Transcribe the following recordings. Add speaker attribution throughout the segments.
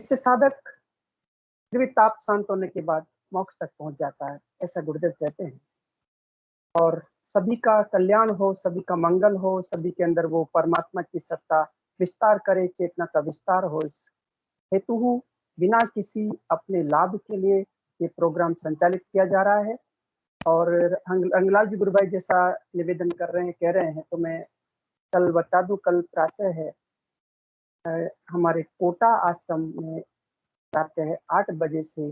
Speaker 1: इससे साधक त्रिविताप शांत होने के बाद मोक्ष तक पहुंच जाता है, ऐसा गुरुदेव कहते हैं। और सभी का कल्याण हो, सभी का मंगल हो, सभी के अंदर वो परमात्मा की सत्ता विस्तार करे, चेतना का विस्तार हो, इस हेतु बिना किसी अपने लाभ के लिए ये प्रोग्राम संचालित किया जा रहा है। और अंगलाल जी गुरु भाई जैसा निवेदन कर रहे हैं, कह रहे हैं, तो मैं कल बता दूं, कल प्रातः है हमारे कोटा आश्रम में प्रातः 8 बजे से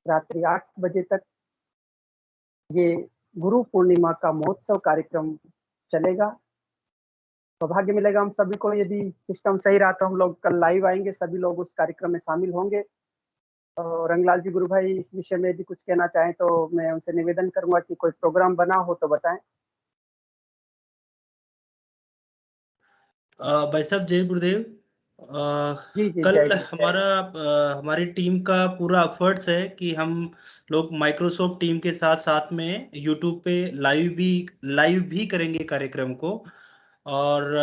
Speaker 1: रात्रि 8 बजे तक ये गुरु पूर्णिमा का महोत्सव कार्यक्रम चलेगा। सौभाग्य मिलेगा हम सभी को, यदि सिस्टम सही रहा तो हम लोग कल लाइव आएंगे, सभी लोग उस कार्यक्रम में शामिल होंगे। और रंगलाल जी गुरु भाई इस विषय में यदि कुछ कहना चाहें तो मैं उनसे निवेदन करूंगा कि कोई प्रोग्राम बना हो तो बताएं।
Speaker 2: भाई साहब जय गुरुदेव।
Speaker 1: जी जी,
Speaker 2: कल
Speaker 1: जय
Speaker 2: हमारी टीम का पूरा एफर्ट्स है कि हम लोग माइक्रोसॉफ्ट टीम के साथ साथ में यूट्यूब पे लाइव भी करेंगे कार्यक्रम को। और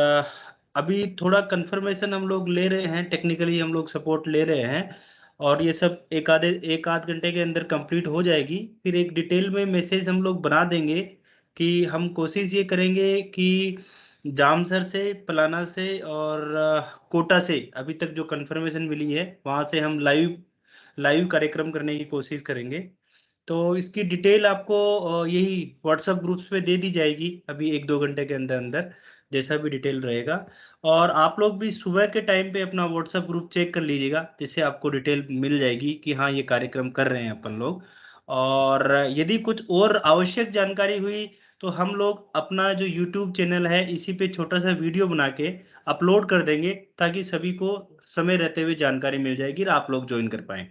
Speaker 2: अभी थोड़ा कंफर्मेशन हम लोग ले रहे हैं, टेक्निकली हम लोग सपोर्ट ले रहे हैं, और ये सब एक आध घंटे के अंदर कंप्लीट हो जाएगी। फिर एक डिटेल में मैसेज हम लोग बना देंगे कि हम कोशिश ये करेंगे कि जामसर से, पलाना से और कोटा से अभी तक जो कंफर्मेशन मिली है वहाँ से हम लाइव कार्यक्रम करने की कोशिश करेंगे। तो इसकी डिटेल आपको यही व्हाट्सएप ग्रुप्स पे दे दी जाएगी अभी 1-2 घंटे के अंदर अंदर, जैसा भी डिटेल रहेगा। और आप लोग भी सुबह के टाइम पे अपना व्हाट्सएप ग्रुप चेक कर लीजिएगा, जिससे आपको डिटेल मिल जाएगी कि हाँ ये कार्यक्रम कर रहे हैं अपन लोग। और यदि कुछ और आवश्यक जानकारी हुई तो हम लोग अपना जो यूट्यूब चैनल है इसी पे छोटा सा वीडियो बना के अपलोड कर देंगे, ताकि सभी को समय रहते हुए जानकारी मिल जाएगी और आप लोग ज्वाइन कर पाए।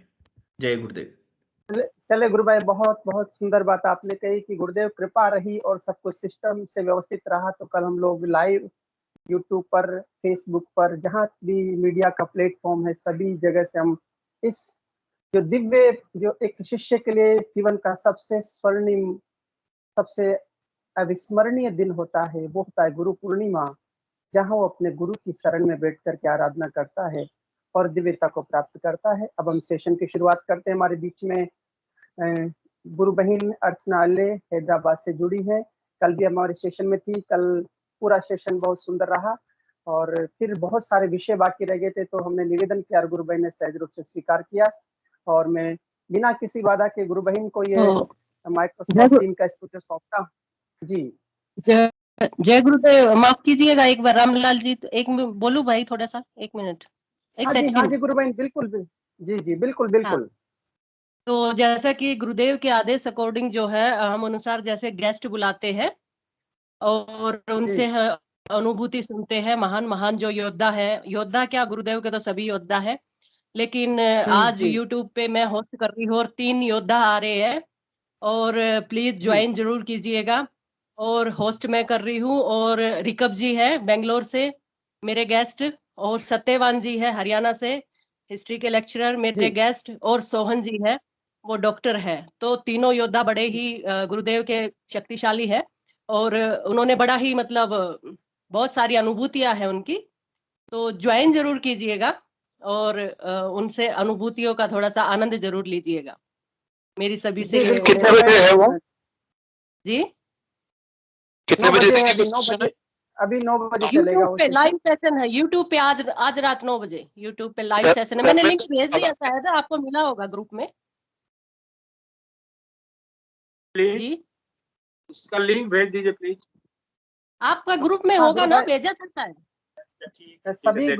Speaker 2: जय गुरुदेव।
Speaker 1: चले गुरु भाई, बहुत बहुत सुंदर बात आपने कही कि गुरुदेव कृपा रही और सब कुछ सिस्टम से व्यवस्थित रहा तो कल हम लोग लाइव यूट्यूब पर, फेसबुक पर, जहाँ भी मीडिया का प्लेटफॉर्म है, सभी जगह से हम इस जो दिव्य, जो एक शिष्य के लिए जीवन का सबसे स्वर्णिम, सबसे अविस्मरणीय दिन होता है, वो होता है गुरु पूर्णिमा, जहाँ वो अपने गुरु की शरण में बैठ कर के आराधना करता है और दिव्यता को प्राप्त करता है। अब हम सेशन की शुरुआत करते हैं। हमारे बीच में गुरु बहन अर्चना अल्ले हैदराबाद से जुड़ी है, कल भी हमारे सेशन में थी। कल पूरा सेशन बहुत सुंदर रहा और फिर बहुत सारे विषय बाकी रह गए थे, तो हमने निवेदन किया और गुरु बहन ने सहज रूप से स्वीकार किया। और मैं बिना किसी बाधा के गुरु बहन को ये माइक्रोसॉफ्ट टीम का स्कूटर सौंपता। जी
Speaker 3: जय गुरुदेव। माफ कीजिएगा एक बार रामलाल जी, तो एक बोलू भाई, थोड़ा सा 1 मिनट, 1
Speaker 1: हाँ
Speaker 3: सेकंड।
Speaker 1: जी गुरु बहन, बिल्कुल जी जी, बिल्कुल बिल्कुल।
Speaker 3: तो जैसा कि गुरुदेव के आदेश अकॉर्डिंग जो है, हम अनुसार जैसे गेस्ट बुलाते हैं और उनसे अनुभूति सुनते हैं। महान महान जो योद्धा है, योद्धा क्या, गुरुदेव के तो सभी योद्धा है, लेकिन आज यूट्यूब पे मैं होस्ट कर रही हूँ और 3 योद्धा आ रहे हैं, और प्लीज ज्वाइन जरूर कीजिएगा। और होस्ट मैं कर रही हूँ, और रिकब जी है बेंगलोर से मेरे गेस्ट, और सत्यवान जी है हरियाणा से, हिस्ट्री के लेक्चरर मेरे गेस्ट, और सोहन जी है, वो डॉक्टर है। तो तीनों योद्धा बड़े ही गुरुदेव के शक्तिशाली है, और उन्होंने बड़ा ही मतलब बहुत सारी अनुभूतियां हैं उनकी। तो ज्वाइन जरूर कीजिएगा और उनसे अनुभूतियों का थोड़ा सा आनंद जरूर लीजिएगा। मेरी सभी से
Speaker 4: कितने बजे है वो?
Speaker 3: जी
Speaker 4: कितने बजे
Speaker 1: है? अभी 9 बजे चलेगा।
Speaker 3: यूट्यूब पे लाइव सेशन है, यूट्यूब पे आज रात 9 बजे यूट्यूब पे लाइव सेशन है। मैंने लिंक भेज दिया, शायद आपको मिला होगा ग्रुप में।
Speaker 4: प्लीज
Speaker 3: जी
Speaker 4: उसका लिंक भेज दीजिए प्लीज।
Speaker 3: आपका ग्रुप में होगा ना, भेजा सकता है।
Speaker 1: सभी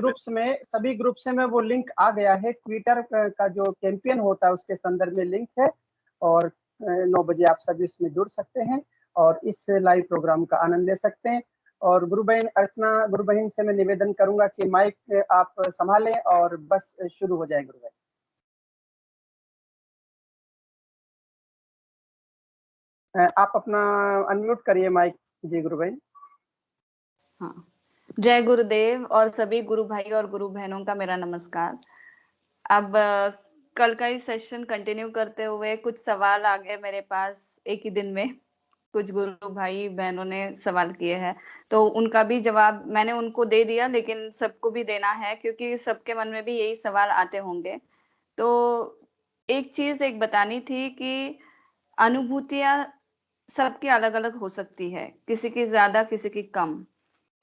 Speaker 1: ग्रुप्स में वो लिंक आ गया है। ट्विटर का जो कैंपेन होता है उसके संदर्भ में लिंक है, और 9 बजे आप सभी इसमें जुड़ सकते हैं और इस लाइव प्रोग्राम का आनंद ले सकते हैं। और गुरु बहन अर्चना, गुरु बहन से मैं निवेदन करूंगा कि माइक आप संभालें और बस शुरू हो जाए। गुरु बहन आप अपना अनम्यूट करिए माइक। जी गुरु बहन।
Speaker 5: हाँ, जय गुरुदेव और सभी गुरु भाई और गुरु बहनों का मेरा नमस्कार। अब कल का ही सेशन कंटिन्यू करते हुए कुछ सवाल आ गए मेरे पास एक ही दिन में। कुछ गुरु भाई बहनों ने सवाल किए हैं, तो उनका भी जवाब मैंने उनको दे दिया, लेकिन सबको भी देना है क्योंकि सबके मन में भी यही सवाल आते होंगे। तो एक चीज एक बतानी थी कि अनुभूतियां सबकी अलग अलग हो सकती है, किसी की ज्यादा किसी की कम,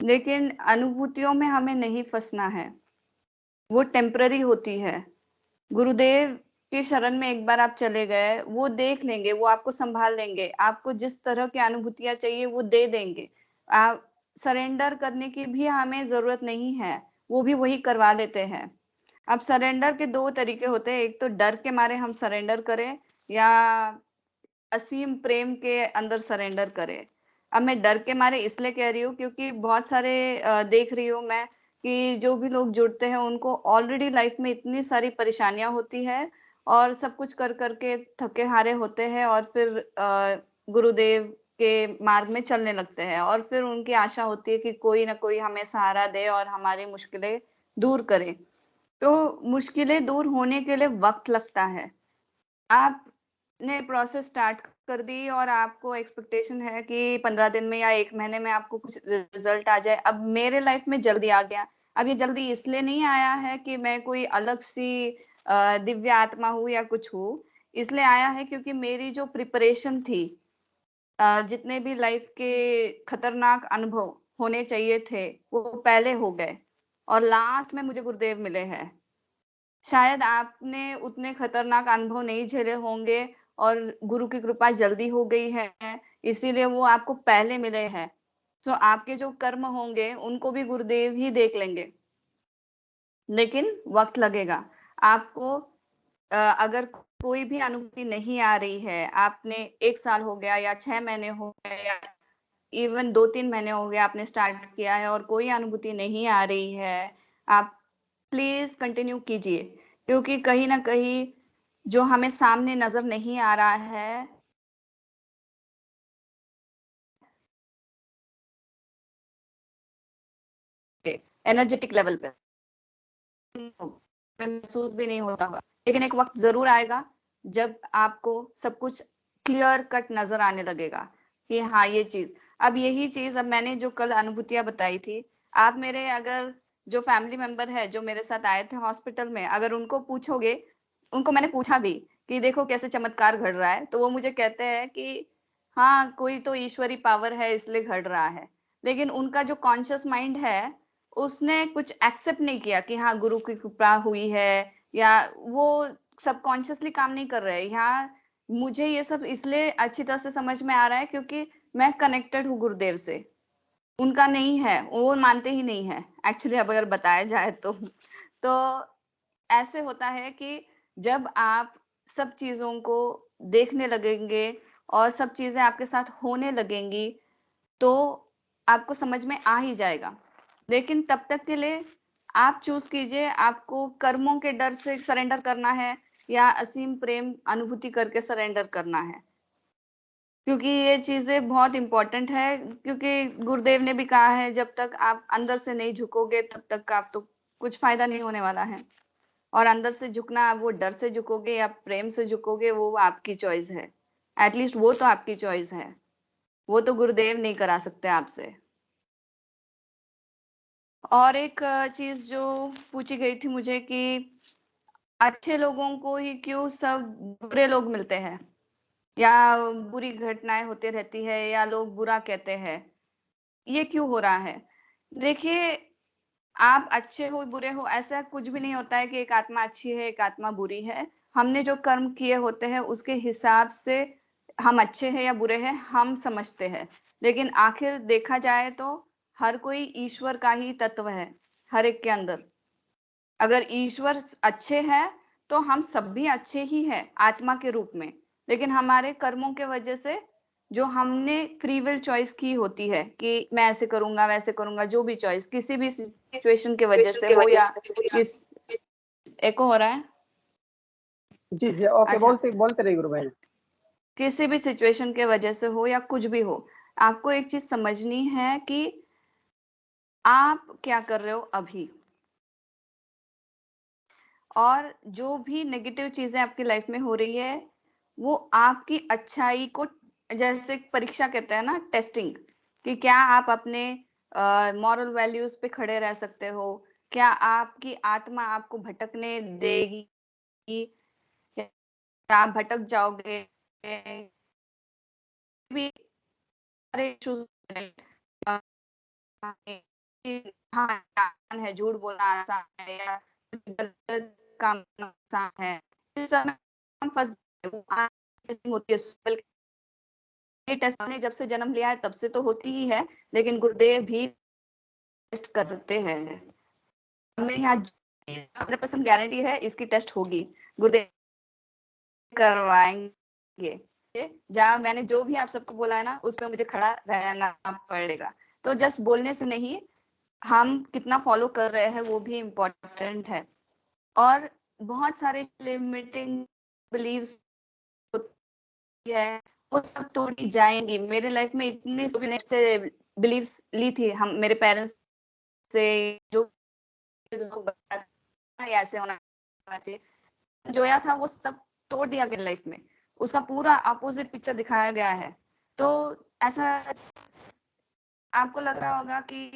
Speaker 5: लेकिन अनुभूतियों में हमें नहीं फंसना है, वो टेम्पररी होती है। गुरुदेव की शरण में एक बार आप चले गए, वो देख लेंगे, वो आपको संभाल लेंगे, आपको जिस तरह की अनुभूतियां चाहिए वो दे देंगे। आप सरेंडर करने की भी हमें जरूरत नहीं है, वो भी वही करवा लेते हैं। अब सरेंडर के दो तरीके होते हैं, एक तो डर के मारे हम सरेंडर करें, या असीम प्रेम के अंदर सरेंडर करें। अब मैं डर के मारे इसलिए कह रही हूँ क्योंकि बहुत सारे देख रही हूँ मैं कि जो भी लोग जुड़ते हैं उनको ऑलरेडी लाइफ में इतनी सारी परेशानियां होती है और सब कुछ कर करके थके हारे होते हैं, और फिर गुरुदेव के मार्ग में चलने लगते हैं, और फिर उनकी आशा होती है कि कोई ना कोई हमें सहारा दे और हमारी मुश्किलें दूर करे। तो मुश्किलें दूर होने के लिए वक्त लगता है। आपने प्रोसेस स्टार्ट कर दी और आपको एक्सपेक्टेशन है कि 15 दिन में या 1 महीने में आपको कुछ रिजल्ट आ जाए। अब मेरे लाइफ में जल्दी आ गया। अब ये जल्दी इसलिए नहीं आया है कि मैं कोई अलग सी दिव्य आत्मा हूँ या कुछ हूँ, इसलिए आया है क्योंकि मेरी जो प्रिपरेशन थी, जितने भी लाइफ के खतरनाक अनुभव होने चाहिए थे वो पहले हो गए, और लास्ट में मुझे गुरुदेव मिले हैं। शायद आपने उतने खतरनाक अनुभव नहीं झेले होंगे और गुरु की कृपा जल्दी हो गई है, इसीलिए वो आपको पहले मिले हैं। तो आपके जो कर्म होंगे उनको भी गुरुदेव ही देख लेंगे, लेकिन वक्त लगेगा आपको। अगर कोई भी अनुभूति नहीं आ रही है, आपने 1 साल हो गया या 6 महीने हो गए या इवन 2-3 महीने हो गए आपने स्टार्ट किया है और कोई अनुभूति नहीं आ रही है, आप प्लीज कंटिन्यू कीजिए, क्योंकि कहीं ना कहीं जो हमें सामने नजर नहीं आ रहा है एनर्जेटिक लेवल पे महसूस भी नहीं होता होगा, लेकिन एक वक्त जरूर आएगा जब आपको सब कुछ क्लियर कट नजर आने लगेगा कि हाँ ये चीज। अब यही चीज, अब मैंने जो कल अनुभूतियां बताई थी, आप मेरे अगर जो फैमिली मेंबर है जो मेरे साथ आए थे हॉस्पिटल में, अगर उनको पूछोगे, उनको मैंने पूछा भी कि देखो कैसे चमत्कार घट रहा है, तो वो मुझे कहते हैं कि हाँ कोई तो ईश्वरी पावर है इसलिए घट रहा है। लेकिन उनका जो कॉन्शियस माइंड है उसने कुछ एक्सेप्ट नहीं किया कि हाँ गुरु की कृपा हुई है, या वो सबकॉन्शियसली काम नहीं कर रहे हैं। यहाँ मुझे ये सब इसलिए अच्छी तरह से समझ में आ रहा है क्योंकि मैं कनेक्टेड हूँ गुरुदेव से, उनका नहीं है, वो मानते ही नहीं है एक्चुअली, अब अगर बताया जाए तो ऐसे होता है कि जब आप सब चीजों को देखने लगेंगे और सब चीजें आपके साथ होने लगेंगी तो आपको समझ में आ ही जाएगा। लेकिन तब तक के लिए आप चूज कीजिए, आपको कर्मों के डर से सरेंडर करना है या असीम प्रेम अनुभूति करके सरेंडर करना है, क्योंकि ये चीजें बहुत इंपॉर्टेंट है। क्योंकि गुरुदेव ने भी कहा है जब तक आप अंदर से नहीं झुकोगे तब तक आप तो कुछ फायदा नहीं होने वाला है। और अंदर से झुकना, आप वो डर से झुकोगे या प्रेम से झुकोगे, वो आपकी चॉइस है। एटलीस्ट वो तो आपकी चॉइस है, वो तो गुरुदेव नहीं करा सकते आपसे। और एक चीज जो पूछी गई थी मुझे कि अच्छे लोगों को ही क्यों सब बुरे लोग मिलते हैं, या बुरी घटनाएं होती रहती है, या लोग बुरा कहते हैं, ये क्यों हो रहा है? देखिए, आप अच्छे हो बुरे हो ऐसा कुछ भी नहीं होता है कि एक आत्मा अच्छी है एक आत्मा बुरी है। हमने जो कर्म किए होते हैं उसके हिसाब से हम अच्छे हैं या बुरे हैं हम समझते हैं, लेकिन आखिर देखा जाए तो हर कोई ईश्वर का ही तत्व है हर एक के अंदर। अगर ईश्वर अच्छे हैं तो हम सब भी अच्छे ही हैं आत्मा के रूप में, लेकिन हमारे कर्मों के वजह से जो हमने फ्री विल चॉइस की होती है कि मैं ऐसे करूंगा वैसे करूंगा, जो भी चॉइस किसी भी सिचुएशन के वजह से हो, या किस एको हो रहा है
Speaker 1: जी जी ओके,
Speaker 5: अच्छा,
Speaker 1: बोलते बोलते रहिए गुरु भाई।
Speaker 5: किसी भी सिचुएशन के वजह से हो या कुछ भी हो, आपको एक चीज समझनी है कि आप क्या कर रहे हो अभी, और जो भी नेगेटिव चीजें आपकी लाइफ में हो रही है वो आपकी अच्छाई को जैसे परीक्षा कहते हैं ना, टेस्टिंग, कि क्या आप अपने मॉरल वैल्यूज पे खड़े रह सकते हो, क्या आपकी आत्मा आपको भटकने देगी, क्या आप भटक जाओगे, भी सारे issues हाँ है, झूठ बोलना आसान है या गलत काम करना आसान है, इस सब में हम फंस होती है। ये टेस्ट ने जब से जन्म लिया है तब से तो होती ही है, लेकिन गुरुदेव भी टेस्ट करते हैं। मेरे यहाँ 100% गारंटी है इसकी टेस्ट होगी, गुरुदेव करवाएंगे। जहाँ मैंने जो भी आप सबको बोला है ना, उस पर मुझे खड़ा रहना पड़ेगा। तो जस्ट बोलने से नहीं, हम कितना फॉलो कर रहे हैं वो भी इम्पोर्टेंट है। और बहुत सारे लिमिटिंग बिलीव्स है, वो सब तोड़ी जाएंगी। मेरे लाइफ में इतने से बिलीव्स ली थी हम मेरे पेरेंट्स से, जो लोग बताते ऐसे होना चाहिए, जोया था वो सब तोड़ दिया गया लाइफ में, उसका पूरा अपोजिट पिक्चर दिखाया गया है। तो ऐसा आपको लग रहा होगा कि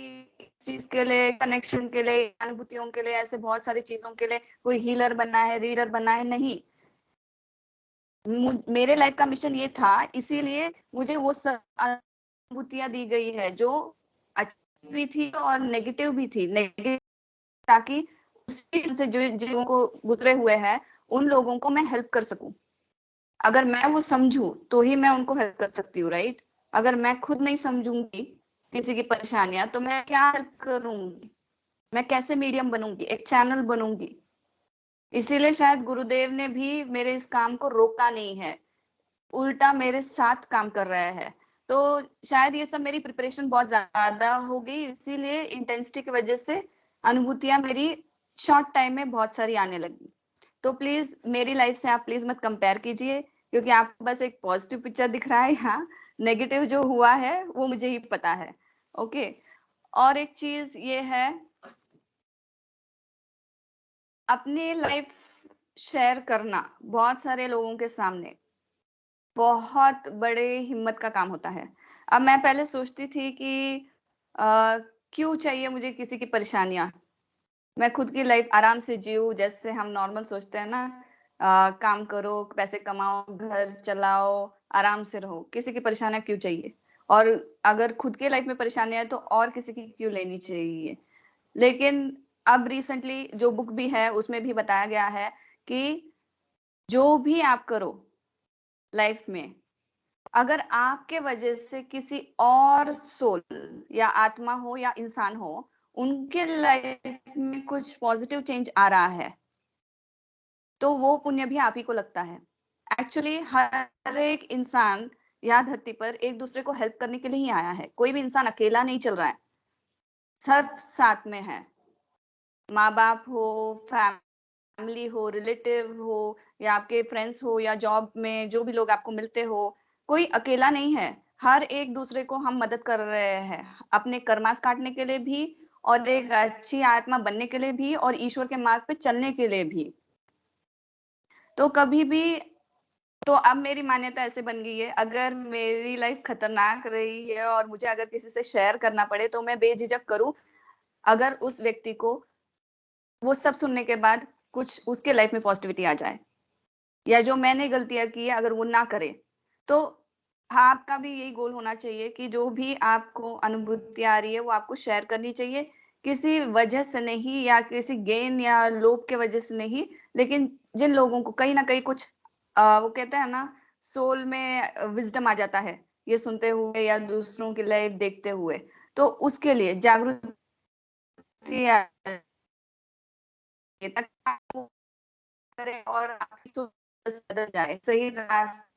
Speaker 5: इस चीज के लिए, कनेक्शन के लिए, अनुभूतियों के लिए, ऐसे बहुत सारी चीजों के लिए कोई हीलर बनना है, रीडर बनना है, नहीं। मेरे लाइफ का मिशन ये था, इसीलिए मुझे वो सब अनुभूतियां दी गई है जो अच्छी भी थी और नेगेटिव भी थी। नेगेटिव ताकि उसी से जो जीवों को गुजरे हुए हैं उन लोगों को मैं हेल्प कर सकूं। अगर मैं वो समझूं तो ही मैं उनको हेल्प कर सकती हूँ, राइट? अगर मैं खुद नहीं समझूंगी किसी की परेशानियां तो मैं क्या हेल्प करूंगी? मैं कैसे मीडियम बनूंगी, एक चैनल बनूंगी? इसीलिए शायद गुरुदेव ने भी मेरे इस काम को रोका नहीं है, उल्टा मेरे साथ काम कर रहा है। तो शायद ये सब मेरी प्रिपरेशन बहुत ज्यादा हो गई, इसीलिए इंटेंसिटी की वजह से अनुभूतियां मेरी शॉर्ट टाइम में बहुत सारी आने लगी। तो प्लीज मेरी लाइफ से आप प्लीज मत कंपेयर कीजिए, क्योंकि आपको बस एक पॉजिटिव पिक्चर दिख रहा है यहाँ, नेगेटिव जो हुआ है वो मुझे ही पता है। ओके। और एक चीज ये है, अपनी लाइफ शेयर करना बहुत सारे लोगों के सामने बहुत बड़े हिम्मत का काम होता है। अब मैं पहले सोचती थी कि क्यों चाहिए मुझे किसी की परेशानियां, मैं खुद की लाइफ आराम से जीऊं, जैसे हम नॉर्मल सोचते हैं ना, काम करो, पैसे कमाओ, घर चलाओ, आराम से रहो, किसी की परेशानियां क्यों चाहिए? और अगर खुद के लाइफ में परेशानियां है तो और किसी की क्यों लेनी चाहिए? लेकिन अब रिसेंटली जो बुक भी है उसमें भी बताया गया है कि जो भी आप करो लाइफ में, अगर आपके वजह से किसी और सोल या आत्मा हो या इंसान हो, उनके लाइफ में कुछ पॉजिटिव चेंज आ रहा है, तो वो पुण्य भी आप ही को लगता है। एक्चुअली हर एक इंसान यहाँ धरती पर एक दूसरे को हेल्प करने के लिए ही आया है। कोई भी इंसान अकेला नहीं चल रहा है, सब साथ में है। माँ बाप हो, फैमिली हो, रिलेटिव हो, या आपके फ्रेंड्स हो, या जॉब में जो भी लोग आपको मिलते हो, कोई अकेला नहीं है। हर एक दूसरे को हम मदद कर रहे हैं, अपने कर्मास काटने के लिए भी, और एक अच्छी आत्मा बनने के लिए भी, और ईश्वर के मार्ग पे चलने के लिए भी। तो कभी भी, तो अब मेरी मान्यता ऐसे बन गई है, अगर मेरी लाइफ खतरनाक रही है और मुझे अगर किसी से शेयर करना पड़े तो मैं बेझिझक करूं, अगर उस व्यक्ति को वो सब सुनने के बाद कुछ उसके लाइफ में पॉजिटिविटी आ जाए, या जो मैंने गलतियां की है अगर वो ना करे, तो हाँ, आपका भी यही गोल होना चाहिए कि जो भी आपको अनुभूति आ रही है वो आपको शेयर करनी चाहिए, किसी वजह से नहीं, या किसी गेन या लोभ के वजह से नहीं, लेकिन जिन लोगों को कहीं ना कहीं कुछ वो कहते हैं ना, सोल में विजडम आ जाता है ये सुनते हुए या दूसरों की लाइफ देखते हुए, तो उसके लिए जागृति करे और आपकी सोच बदल जाए, सही रास्ते।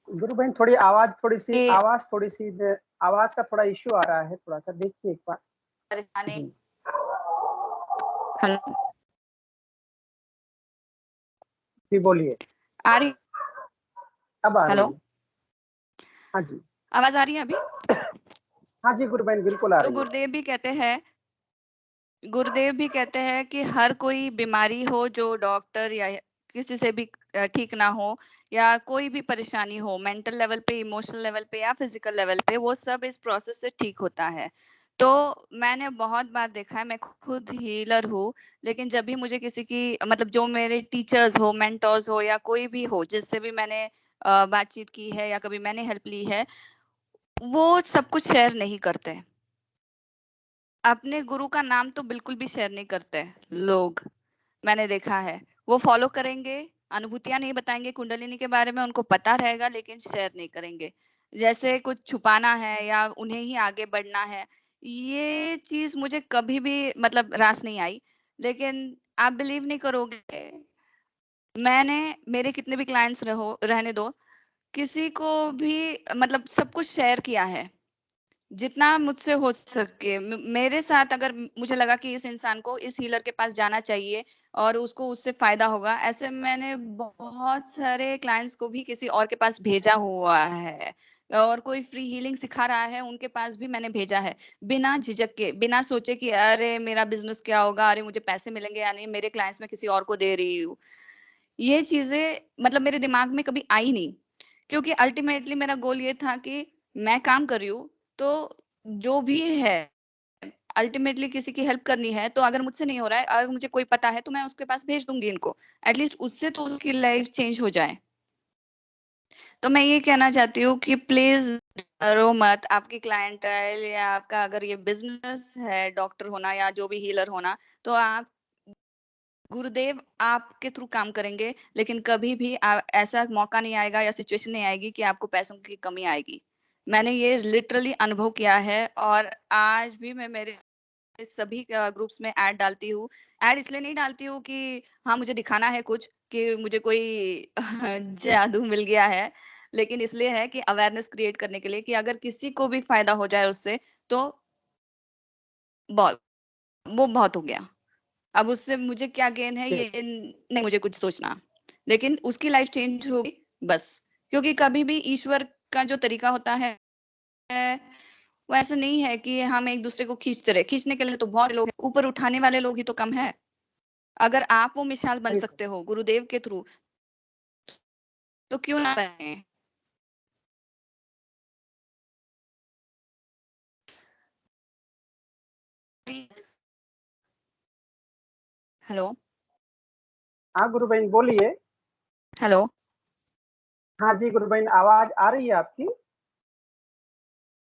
Speaker 1: गुरु बहन थोड़ी थोड़ी सी आवाज का थोड़ा इश्यू आ रहा है, थोड़ा सा देखिए एक बार।
Speaker 5: परेशानी।
Speaker 1: जी।
Speaker 5: हेलो,
Speaker 1: जी बोलिए।
Speaker 5: आ रही?
Speaker 1: अब आ रही
Speaker 5: हेलो,
Speaker 1: है। हाँ जी,
Speaker 5: आवाज आ रही है अभी?
Speaker 1: हाँ जी गुरु बहन बिल्कुल आ
Speaker 5: तो
Speaker 1: रही है।
Speaker 5: गुरुदेव भी कहते हैं गुरुदेव भी कहते हैं कि हर कोई बीमारी हो जो डॉक्टर या किसी से भी ठीक ना हो, या कोई भी परेशानी हो मेंटल लेवल पे, इमोशनल लेवल पे या फिजिकल लेवल पे, वो सब इस प्रोसेस से ठीक होता है। तो मैंने बहुत बार देखा है, मैं खुद हीलर हूँ, लेकिन जब भी मुझे किसी की मतलब जो मेरे टीचर्स हो, मेंटर्स हो या कोई भी हो जिससे भी मैंने बातचीत की है या कभी मैंने हेल्प ली है, वो सब कुछ शेयर नहीं करते। अपने गुरु का नाम तो बिल्कुल भी शेयर नहीं करते लोग, मैंने देखा है। वो फॉलो करेंगे, अनुभूतियां नहीं बताएंगे कुंडलिनी के बारे में, उनको पता रहेगा लेकिन शेयर नहीं करेंगे, जैसे कुछ छुपाना है या उन्हें ही आगे बढ़ना है। ये चीज मुझे कभी भी मतलब रास नहीं आई। लेकिन आप बिलीव नहीं करोगे, मैंने मेरे कितने भी क्लाइंट्स रहने दो, किसी को भी मतलब सब कुछ शेयर किया है जितना मुझसे हो सके। मेरे साथ अगर मुझे लगा कि इस इंसान को इस हीलर के पास जाना चाहिए और उसको उससे फायदा होगा, ऐसे मैंने बहुत सारे क्लाइंट्स को भी किसी और के पास भेजा हुआ है। और कोई फ्री हीलिंग सिखा रहा है, उनके पास भी मैंने भेजा है, बिना झिझक के, बिना सोचे कि अरे मेरा बिजनेस क्या होगा, अरे मुझे पैसे मिलेंगे या नहीं, मेरे क्लाइंट्स में किसी और को दे रही हूँ। ये चीजें मतलब मेरे दिमाग में कभी आई नहीं, क्योंकि अल्टीमेटली मेरा गोल ये था कि मैं काम कर रही हूँ, तो जो भी है अल्टीमेटली किसी की हेल्प करनी है, तो अगर मुझसे नहीं हो रहा है, अगर मुझे कोई पता है तो मैं उसके पास भेज दूंगी इनको, एटलीस्ट उससे तो उसकी लाइफ चेंज हो जाए। तो मैं ये कहना चाहती हूँ कि प्लीज डरो मत। आपकी क्लाइंटेल या आपका अगर ये बिजनेस है डॉक्टर होना या जो भी हीलर होना, तो आप गुरुदेव आपके थ्रू काम करेंगे, लेकिन कभी भी ऐसा मौका नहीं आएगा या सिचुएशन नहीं आएगी कि आपको पैसों की कमी आएगी। मैंने ये लिटरली अनुभव किया है, और आज भी मैं मेरे सभी ग्रुप्स में ऐड डालती हूँ। ऐड इसलिए नहीं डालती हूँ कि हाँ मुझे दिखाना है कुछ, कि मुझे कोई जादू मिल गया है, लेकिन इसलिए है कि अवेयरनेस क्रिएट करने के लिए कि अगर किसी को भी फायदा हो जाए उससे, तो बहुत वो बहुत हो गया। अब उससे मुझे क्या गेन है ये नहीं मुझे कुछ सोचना, लेकिन उसकी लाइफ चेंज होगी बस। क्योंकि कभी भी ईश्वर का जो तरीका होता है वो ऐसा नहीं है कि हम एक दूसरे को खींचते रहे। खींचने के लिए तो बहुत लोग हैं, ऊपर उठाने वाले लोग ही तो कम है। अगर आप वो मिसाल बन सकते हो गुरुदेव के थ्रू, तो क्यों ना बने। हेलो
Speaker 1: हाँ गुरु बहन बोलिए।
Speaker 5: हेलो
Speaker 1: हाँ जी गुरु बहन, आवाज आ रही है आपकी?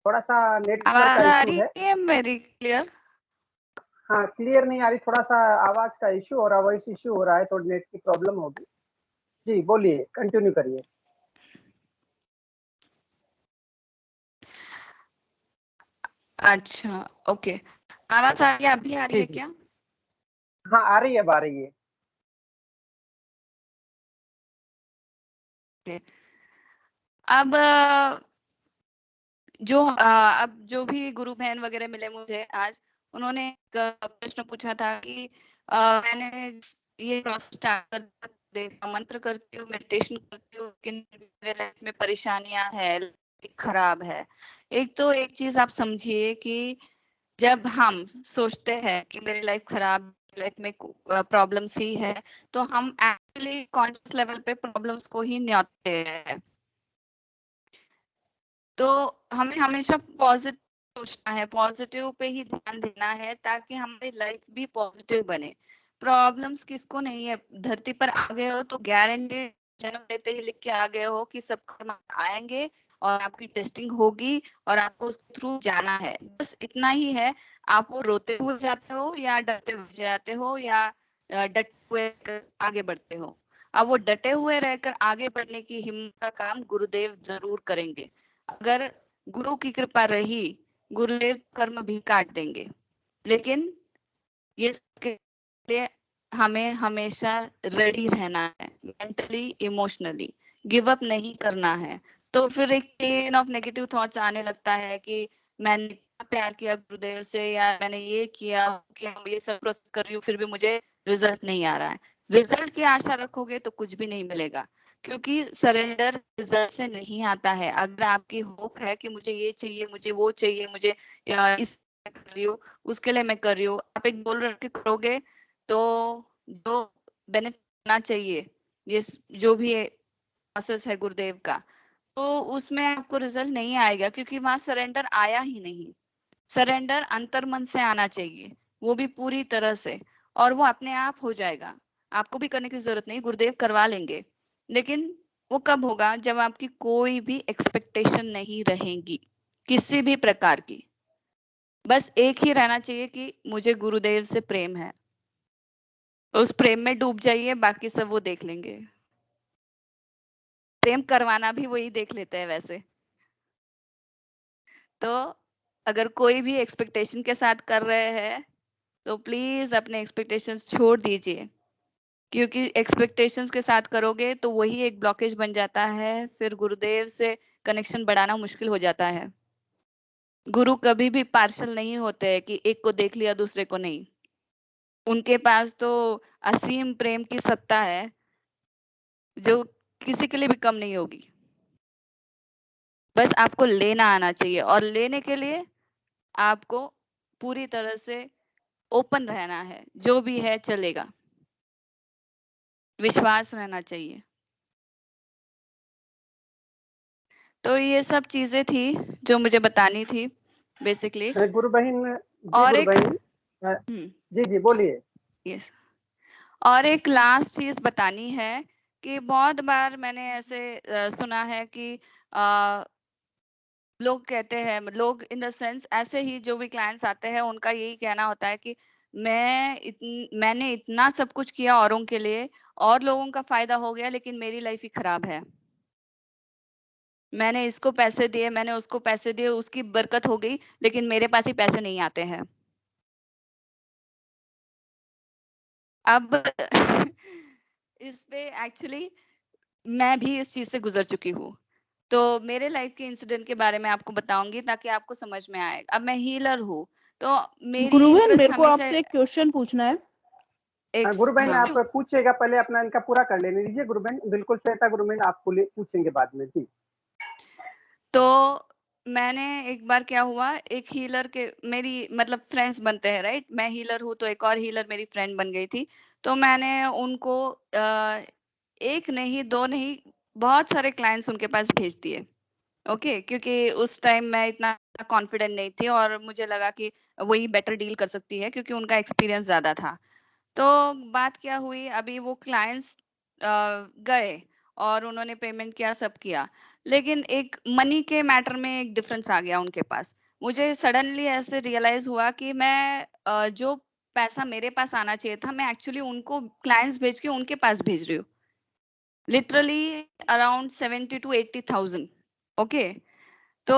Speaker 1: थोड़ा सा नेटवर्क
Speaker 5: आवाज
Speaker 1: का
Speaker 5: आ
Speaker 1: इशू
Speaker 5: रही
Speaker 1: है।
Speaker 5: है मेरी क्लियर?
Speaker 1: हाँ क्लियर नहीं आ रही, थोड़ा सा आवाज का इशू हो रहा है, वॉइस इशू हो रहा है, थोड़ी नेट की प्रॉब्लम होगी। जी बोलिए, कंटिन्यू करिए।
Speaker 5: अच्छा ओके, आवाज आ रही है? अभी आ रही
Speaker 1: जी
Speaker 5: है
Speaker 1: जी
Speaker 5: क्या?
Speaker 1: हाँ आ रही है, अब आ रही है।
Speaker 5: अब अब जो भी गुरु बहन वगैरह मिले मुझे आज, उन्होंने एक प्रश्न पूछा था कि मैंने ये प्रोसेस स्टार्ट कर देखा, मंत्र करती हूँ, मेडिटेशन करती हूँ, लेकिन मेरे लाइफ में परेशानियां है, खराब है। एक तो एक चीज आप समझिए कि जब हम सोचते हैं कि मेरी लाइफ खराब, लाइफ में प्रॉब्लम्स ही है, तो हम एक्चुअली कॉन्शियस लेवल पे प्रॉब्लम्स को ही न्योते हैं। तो हमें हमेशा पॉजिटिव सोचना है, पॉजिटिव पे ही ध्यान देना है, ताकि हमारी लाइफ भी पॉजिटिव बने। प्रॉब्लम्स किसको नहीं है, धरती पर आ गए हो तो गारंटी जन्म लेते ही लिख के आ गए हो कि सब कर्म आएंगे और आपकी टेस्टिंग होगी और आपको उसके थ्रू जाना है, बस इतना ही है। आप वो रोते हुए जाते हो या डरते हुए जाते हो या डटे हुए आगे बढ़ते हो। अब वो डटे हुए रहकर आगे बढ़ने की हिम्मत का काम गुरुदेव जरूर करेंगे। अगर गुरु की कृपा रही, गुरुदेव कर्म भी काट देंगे, लेकिन ये के लिए हमें हमेशा रेडी रहना है, मेंटली इमोशनली गिव अप नहीं करना है। तो फिर एक चेन ऑफ नेगेटिव थॉट्स आने लगता है कि मैंने इतना प्यार किया गुरुदेव से, या मैंने ये किया कि हम ये सब प्रोसेस कर रही हूँ फिर भी मुझे रिजल्ट नहीं आ रहा है। रिजल्ट की आशा रखोगे तो कुछ भी नहीं मिलेगा, क्योंकि सरेंडर रिजल्ट से नहीं आता है। अगर आपकी होप है कि मुझे ये चाहिए, मुझे वो चाहिए, मुझे इस कर रही हूँ, उसके लिए मैं कर रही हूँ। आप एक गोल रख के करोगे तो जो बेनिफिट होना चाहिए, ये जो भी प्रोसेस है गुरुदेव का, तो उसमें आपको रिजल्ट नहीं आएगा, क्योंकि वहां सरेंडर आया ही नहीं। सरेंडर अंतर्मन से आना चाहिए, वो भी पूरी तरह से, और वो अपने आप हो जाएगा। आपको भी करने की जरूरत नहीं, गुरुदेव करवा लेंगे। लेकिन वो कब होगा? जब आपकी कोई भी एक्सपेक्टेशन नहीं रहेगी किसी भी प्रकार की। बस एक ही रहना चाहिए कि मुझे गुरुदेव से प्रेम है। उस प्रेम में डूब जाइए, बाकी सब वो देख लेंगे। प्रेम करवाना भी वही देख लेते हैं वैसे। तो अगर कोई भी एक्सपेक्टेशन के साथ कर रहे हैं तो प्लीज अपने एक्सपेक्टेशंस छोड़ दीजिए, क्योंकि एक्सपेक्टेशंस के साथ करोगे तो वही एक ब्लॉकेज बन जाता है। फिर गुरुदेव से कनेक्शन बढ़ाना मुश्किल हो जाता है। गुरु कभी भी पार्शल नहीं होते हैं कि एक को देख लिया दूसरे को नहीं। उनके पास तो असीम प्रेम की सत्ता है जो किसी के लिए भी कम नहीं होगी। बस आपको लेना आना चाहिए, और लेने के लिए आपको पूरी तरह से ओपन रहना है। जो भी है चलेगा, विश्वास रहना चाहिए। तो ये सब चीजें थी जो मुझे बतानी थी बेसिकली।
Speaker 1: गुरु बहन जी,
Speaker 5: और
Speaker 1: गुरु
Speaker 5: एक
Speaker 1: बहन जी जी बोलिए।
Speaker 5: यस, और एक लास्ट चीज बतानी है कि बहुत बार मैंने ऐसे सुना है कि लोग कहते हैं, लोग इन द सेंस ऐसे ही जो भी क्लाइंट्स आते हैं उनका यही कहना होता है कि मैंने इतना सब कुछ किया औरों के लिए और लोगों का फायदा हो गया, लेकिन मेरी लाइफ ही खराब है। मैंने इसको पैसे दिए, मैंने उसको पैसे दिए, उसकी बरकत हो गई, लेकिन मेरे पास ही पैसे नहीं आते हैं। अब इस पे एक्चुअली मैं भी इस चीज से गुजर चुकी हूँ। तो मेरे लाइफ के इंसिडेंट के बारे में आपको बताऊंगी ताकि आपको समझ में आए। अब मैं हीलर हूँ, तो मेरी
Speaker 6: गुरुबहन,
Speaker 5: इंटरेस्ट
Speaker 6: मेरे को
Speaker 5: हमेशा
Speaker 6: आपसे एक क्वेश्चन पूछना है।
Speaker 1: गुरु बहन
Speaker 5: हाँ।
Speaker 1: आप पूछिएगा, पहले अपना इनका पूरा कर लेने दीजिए। गुरु बहन बिल्कुल, श्वेता गुरु बहन आपको पूछेंगे बाद में जी।
Speaker 5: तो मैंने एक बार क्या हुआ, एक हीलर के मेरी मतलब फ्रेंड्स बनते हैं राइट। मैं हीलर हूँ तो एक और हीलर मेरी फ्रेंड बन गई थी। तो मैंने उनको एक नहीं दो नहीं बहुत सारे क्लाइंट्स उनके पास भेज दिए। ओके, क्योंकि उस टाइम मैं इतना कॉन्फिडेंट नहीं थी और मुझे लगा कि वही बेटर डील कर सकती है क्योंकि उनका एक्सपीरियंस ज्यादा था। तो बात क्या हुई, अभी वो क्लाइंट्स गए और उन्होंने पेमेंट किया, सब किया, लेकिन एक मनी के मैटर में एक डिफरेंस आ गया उनके पास। मुझे सडनली ऐसे रियलाइज हुआ कि मैं जो पैसा मेरे पास आना चाहिए था, मैं एक्चुअली उनको क्लाइंट्स भेज के उनके पास भेज रही हूँ। Literally around 70 to 80,000। ओके, तो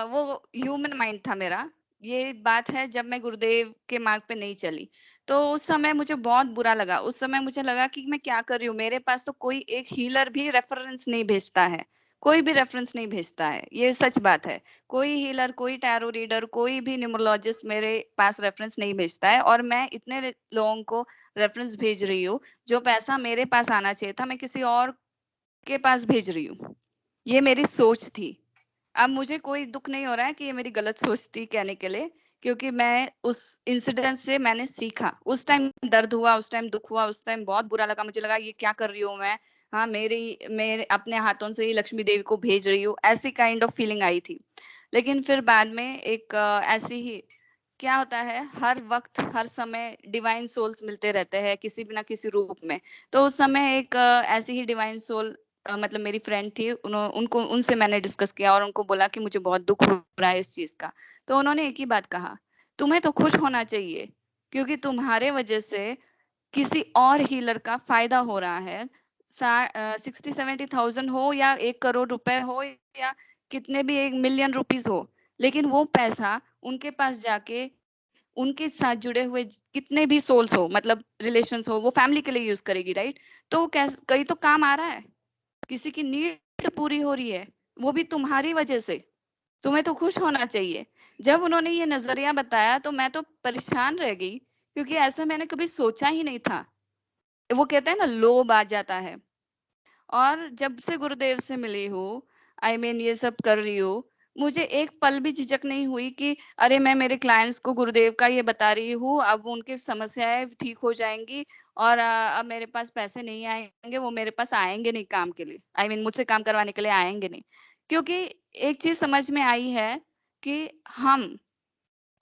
Speaker 5: वो ह्यूमन माइंड था मेरा। ये बात है जब मैं गुरुदेव के मार्ग पे नहीं चली। तो उस समय मुझे बहुत बुरा लगा। उस समय मुझे लगा कि मैं क्या कर रही हूँ, मेरे पास तो कोई एक हीलर भी रेफरेंस नहीं भेजता है, कोई भी रेफरेंस नहीं भेजता है। ये सच बात है। कोई हीलर, कोई टैरो रीडर, कोई भी न्यूमरोलॉजिस्ट मेरे पास रेफरेंस नहीं भेजता है, और मैं इतने लोगों को रेफरेंस भेज रही हूँ। जो पैसा मेरे पास आना चाहिए था मैं किसी और के पास भेज रही हूँ। ये मेरी सोच थी। अब मुझे कोई दुख नहीं हो रहा है कि ये मेरी गलत सोच थी कहने के लिए, क्योंकि मैं उस इंसिडेंट से मैंने सीखा। उस टाइम दर्द हुआ, उस टाइम दुख हुआ, उस टाइम बहुत बुरा लगा। मुझे लगा ये क्या कर रही हूँ मैं, हाँ मेरे अपने हाथों से ही लक्ष्मी देवी को भेज रही हूँ, ऐसी काइंड ऑफ फीलिंग आई थी। लेकिन फिर बाद में एक ऐसी ही क्या होता है, हर वक्त हर समय डिवाइन सोल्स मिलते रहते हैं किसी भी ना किसी रूप में। तो उस समय एक ऐसी ही डिवाइन सोल मतलब मेरी फ्रेंड थी, उनको उनसे मैंने डिस्कस किया और उनको बोला कि मुझे बहुत दुख हो रहा है इस चीज का। तो उन्होंने एक ही बात कहा, तुम्हें तो खुश होना चाहिए क्योंकि तुम्हारे वजह से किसी और हीलर का फायदा हो रहा है। 60-70,000 हो या 1 करोड़ रुपए हो या कितने भी 1 मिलियन रुपीस हो, लेकिन वो पैसा उनके पास जाके उनके साथ जुड़े हुए कितने भी सोल्स हो, मतलब रिलेशंस हो, वो फैमिली के लिए यूज करेगी राइट। तो कहीं तो काम आ रहा है, किसी की नीड पूरी हो रही है, वो भी तुम्हारी वजह से। तुम्हें तो खुश होना चाहिए। जब उन्होंने ये नजरिया बताया तो मैं तो परेशान रह गई, क्योंकि ऐसा मैंने कभी सोचा ही नहीं था। वो कहते हैं ना, लोभ आ जाता है। और जब से गुरुदेव से मिली हूँ, ये सब कर रही हूँ, मुझे एक पल भी झिझक नहीं हुई कि अरे मैं मेरे क्लाइंट्स को गुरुदेव का ये बता रही हूँ, अब उनकी समस्याएं ठीक हो जाएंगी और अब मेरे पास पैसे नहीं आएंगे, वो मेरे पास आएंगे नहीं काम के लिए, आई मीन मुझसे काम करवाने के लिए आएंगे नहीं। क्योंकि एक चीज समझ में आई है कि हम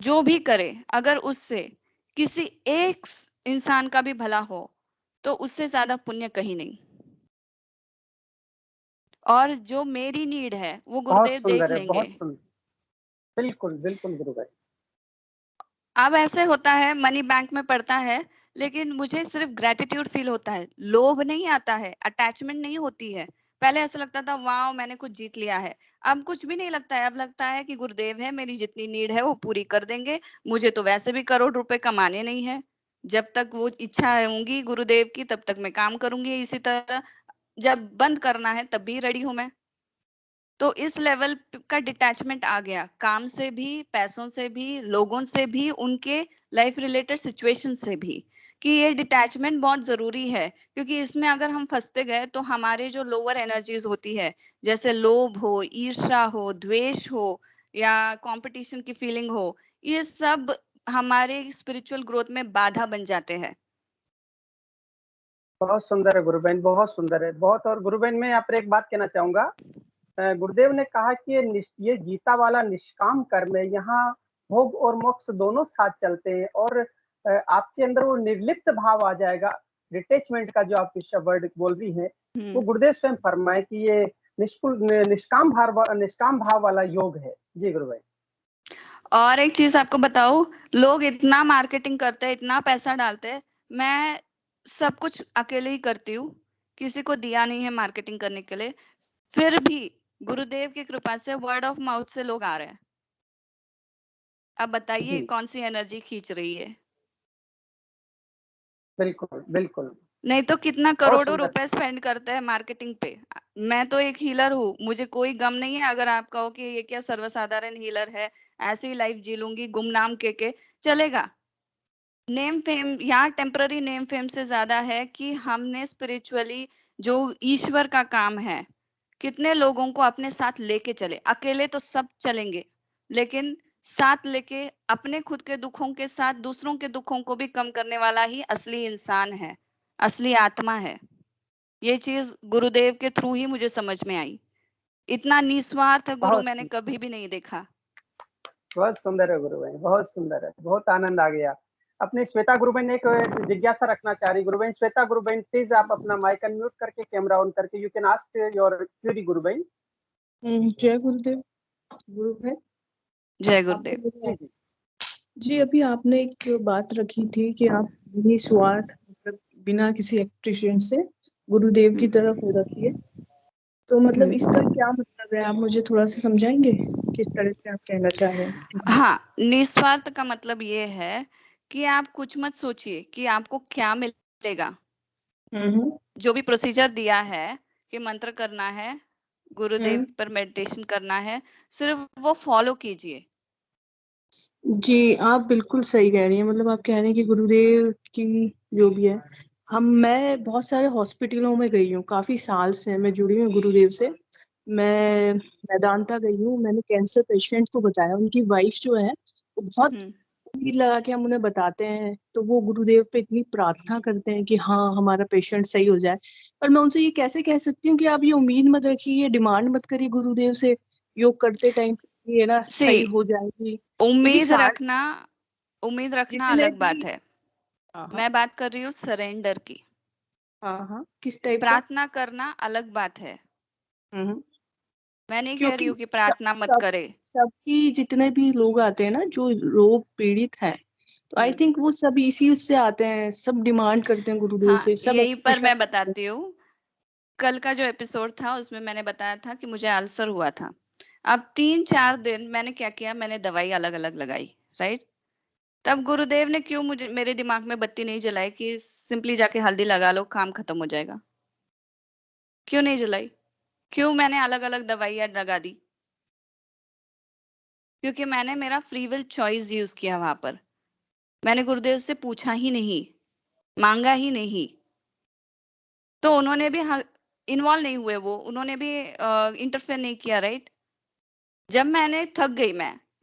Speaker 5: जो भी करें, अगर उससे किसी एक इंसान का भी भला हो तो उससे ज्यादा पुण्य कहीं नहीं। और जो मेरी नीड है वो
Speaker 1: बहुत
Speaker 5: गुरुदेव देख
Speaker 1: सुंदर है,
Speaker 5: लेंगे।
Speaker 1: बहुत सुंदर। बिल्कुल बिल्कुल गुरु भाई।
Speaker 5: अब ऐसे होता है, मनी बैंक में पड़ता है, लेकिन मुझे सिर्फ ग्रेटिट्यूड फील होता है, लोभ नहीं आता है, अटैचमेंट नहीं होती है। पहले ऐसा लगता था वाह मैंने कुछ जीत लिया है, अब कुछ भी नहीं लगता है। अब लगता है कि गुरुदेव है, मेरी जितनी नीड है वो पूरी कर देंगे। मुझे तो वैसे भी करोड़ रुपए कमाने नहीं है, जब तक वो इच्छा होंगी गुरुदेव की तब तक मैं काम करूंगी इसी तरह, जब बंद करना है तब भी रेडी हूं मैं। तो इस लेवल का डिटैचमेंट आ गया, काम से भी, पैसों से भी, लोगों से भी, उनके लाइफ रिलेटेड सिचुएशन से भी, कि ये डिटैचमेंट बहुत जरूरी है। क्योंकि इसमें अगर हम फंसते गए तो हमारे जो लोअर एनर्जीज होती है, जैसे लोभ हो, ईर्ष्या हो, द्वेष हो, या कंपटीशन की फीलिंग हो, ये सब हमारे स्पिरिचुअल ग्रोथ में बाधा बन जाते हैं।
Speaker 1: बहुत सुंदर है गुरु बहन, बहुत सुंदर है, बहुत। और गुरु बहन मैं यहाँ पर एक बात कहना चाहूंगा। गुरुदेव ने कहा कि ये गीता वाला निष्काम कर्म है, यहाँ भोग और मोक्ष दोनों साथ चलते हैं, और आपके अंदर वो निर्लिप्त भाव आ जाएगा। डिटेचमेंट का जो आप वर्ड बोल रही हैं, वो गुरुदेव स्वयं फरमाए कि ये निष्काम भाव वाला योग है। जी गुरु भाई।
Speaker 5: और एक चीज आपको बताऊं, लोग इतना मार्केटिंग करते हैं, इतना पैसा डालते हैं, मैं सब कुछ अकेले ही करती हूँ, किसी को दिया नहीं है मार्केटिंग करने के लिए, फिर भी गुरुदेव की कृपा से वर्ड ऑफ माउथ से लोग आ रहे हैं। अब बताइए
Speaker 1: जी
Speaker 5: कौन सी एनर्जी खींच रही है?
Speaker 1: बिल्कुल बिल्कुल।
Speaker 5: नहीं तो कितना
Speaker 1: बहुत
Speaker 5: करोड़ों
Speaker 1: सुंदर।
Speaker 5: रुपए स्पेंड करते हैं मार्केटिंग पे। मैं तो एक हीलर हूँ, मुझे कोई गम नहीं है अगर आप कहो कि ये क्या सर्वसाधारण हीलर है, ऐसी ही लाइफ जी लूंगी गुमनाम के चलेगा। नेम फेम यहाँ टेम्पररी नेम फेम से ज्यादा है कि हमने स्पिरिचुअली जो ईश्वर का काम है, कितने लोगों को अपने साथ लेके चले। अकेले तो सब चलेंगे, लेकिन साथ लेके अपने खुद के दुखों के साथ दूसरों के दुखों को भी कम करने वाला ही असली इंसान है, असली आत्मा है। ये चीज गुरुदेव के थ्रू ही मुझे समझ में आई। इतना निस्वार्थ गुरु मैंने कभी भी नहीं देखा।
Speaker 1: बहुत सुंदर है गुरु भाई, बहुत सुंदर है, बहुत आनंद आ गया। अपनी श्वेता गुरु बहन एक जिज्ञासा रखना चाह रही। गुरु बहन श्वेता गुरु बहन, प्लीज आप अपना माइक अनम्यूट करके कैमरा ऑन करके you can ask your query गुरु बहन।
Speaker 6: जय गुरुदेव। गुरु है।
Speaker 5: जय गुरुदेव।
Speaker 6: जी अभी आपने एक बात रखी थी कि आप निस्वार्थ मतलब बिना किसी एक्सपेक्टेशन से गुरुदेव की तरफ हो रखिए, तो मतलब इसका क्या मतलब है? आप मुझे थोड़ा सा समझाएंगे किस तरह से आप कहना चाह रहे हैं?
Speaker 5: हाँ, निस्वार्थ का मतलब ये है कि आप कुछ मत सोचिए कि आपको क्या मिलेगा। जो भी प्रोसीजर दिया है कि मंत्र करना है, गुरुदेव पर मेडिटेशन करना है, सिर्फ वो फॉलो कीजिए।
Speaker 6: जी आप बिल्कुल सही कह रही हैं। मतलब आप कह रहे हैं कि गुरुदेव की जो भी है, मैं बहुत सारे हॉस्पिटलों में गई हूँ, काफी साल से मैं जुड़ी हूँ गुरुदेव से। मैं मैदानता गई हूँ, मैंने कैंसर पेशेंट को बताया, उनकी वाइफ जो है वो बहुत उम्मीद लगा के हम उन्हें बताते हैं, तो वो गुरुदेव पे इतनी प्रार्थना करते हैं कि हाँ हमारा पेशेंट सही हो जाए। पर मैं उनसे ये कैसे कह सकती हूँ कि आप ये उम्मीद मत रखिए, ये डिमांड मत करिए गुरुदेव से योग करते टाइम ये ना सही हो जाएगी।
Speaker 5: उम्मीद रखना
Speaker 6: जितने
Speaker 5: अलग
Speaker 6: भी
Speaker 5: बात है। मैं बात कर रही हूँ सरेंडर की।
Speaker 6: हाँ किस टाइप का?
Speaker 5: प्रार्थना करना अलग बात है। मैं नहीं कह रही हूँ कि प्रार्थना मत करे।
Speaker 6: सबकी जितने भी लोग आते हैं ना जो रोग पीड़ित हैं, तो आई थिंक वो सब इसी उससे आते हैं, सब डिमांड करते हैं गुरुदेव से, सब
Speaker 5: यही पर मैं बताती हूँ, कल का जो एपिसोड था उसमें मैंने बताया था कि मुझे अल्सर हुआ था। अब 3-4 दिन मैंने क्या किया, मैंने दवाई अलग अलग लगाई, राइट। तब गुरुदेव ने क्यों मुझे मेरे दिमाग में बत्ती नहीं जलाई कि सिंपली जाके हल्दी लगा लो काम खत्म हो जाएगा? क्यों नहीं जलाई? क्यों मैंने अलग अलग दवाइयां लगा दी? क्योंकि मैंने मेरा फ्री विल चॉइस यूज किया वहां पर। मैंने गुरुदेव से पूछा ही नहीं, मांगा ही नहीं, तो उन्होंने भी इन्वॉल्व नहीं हुए, वो उन्होंने भी इंटरफेयर नहीं किया, राइट। जब मैंने थक गई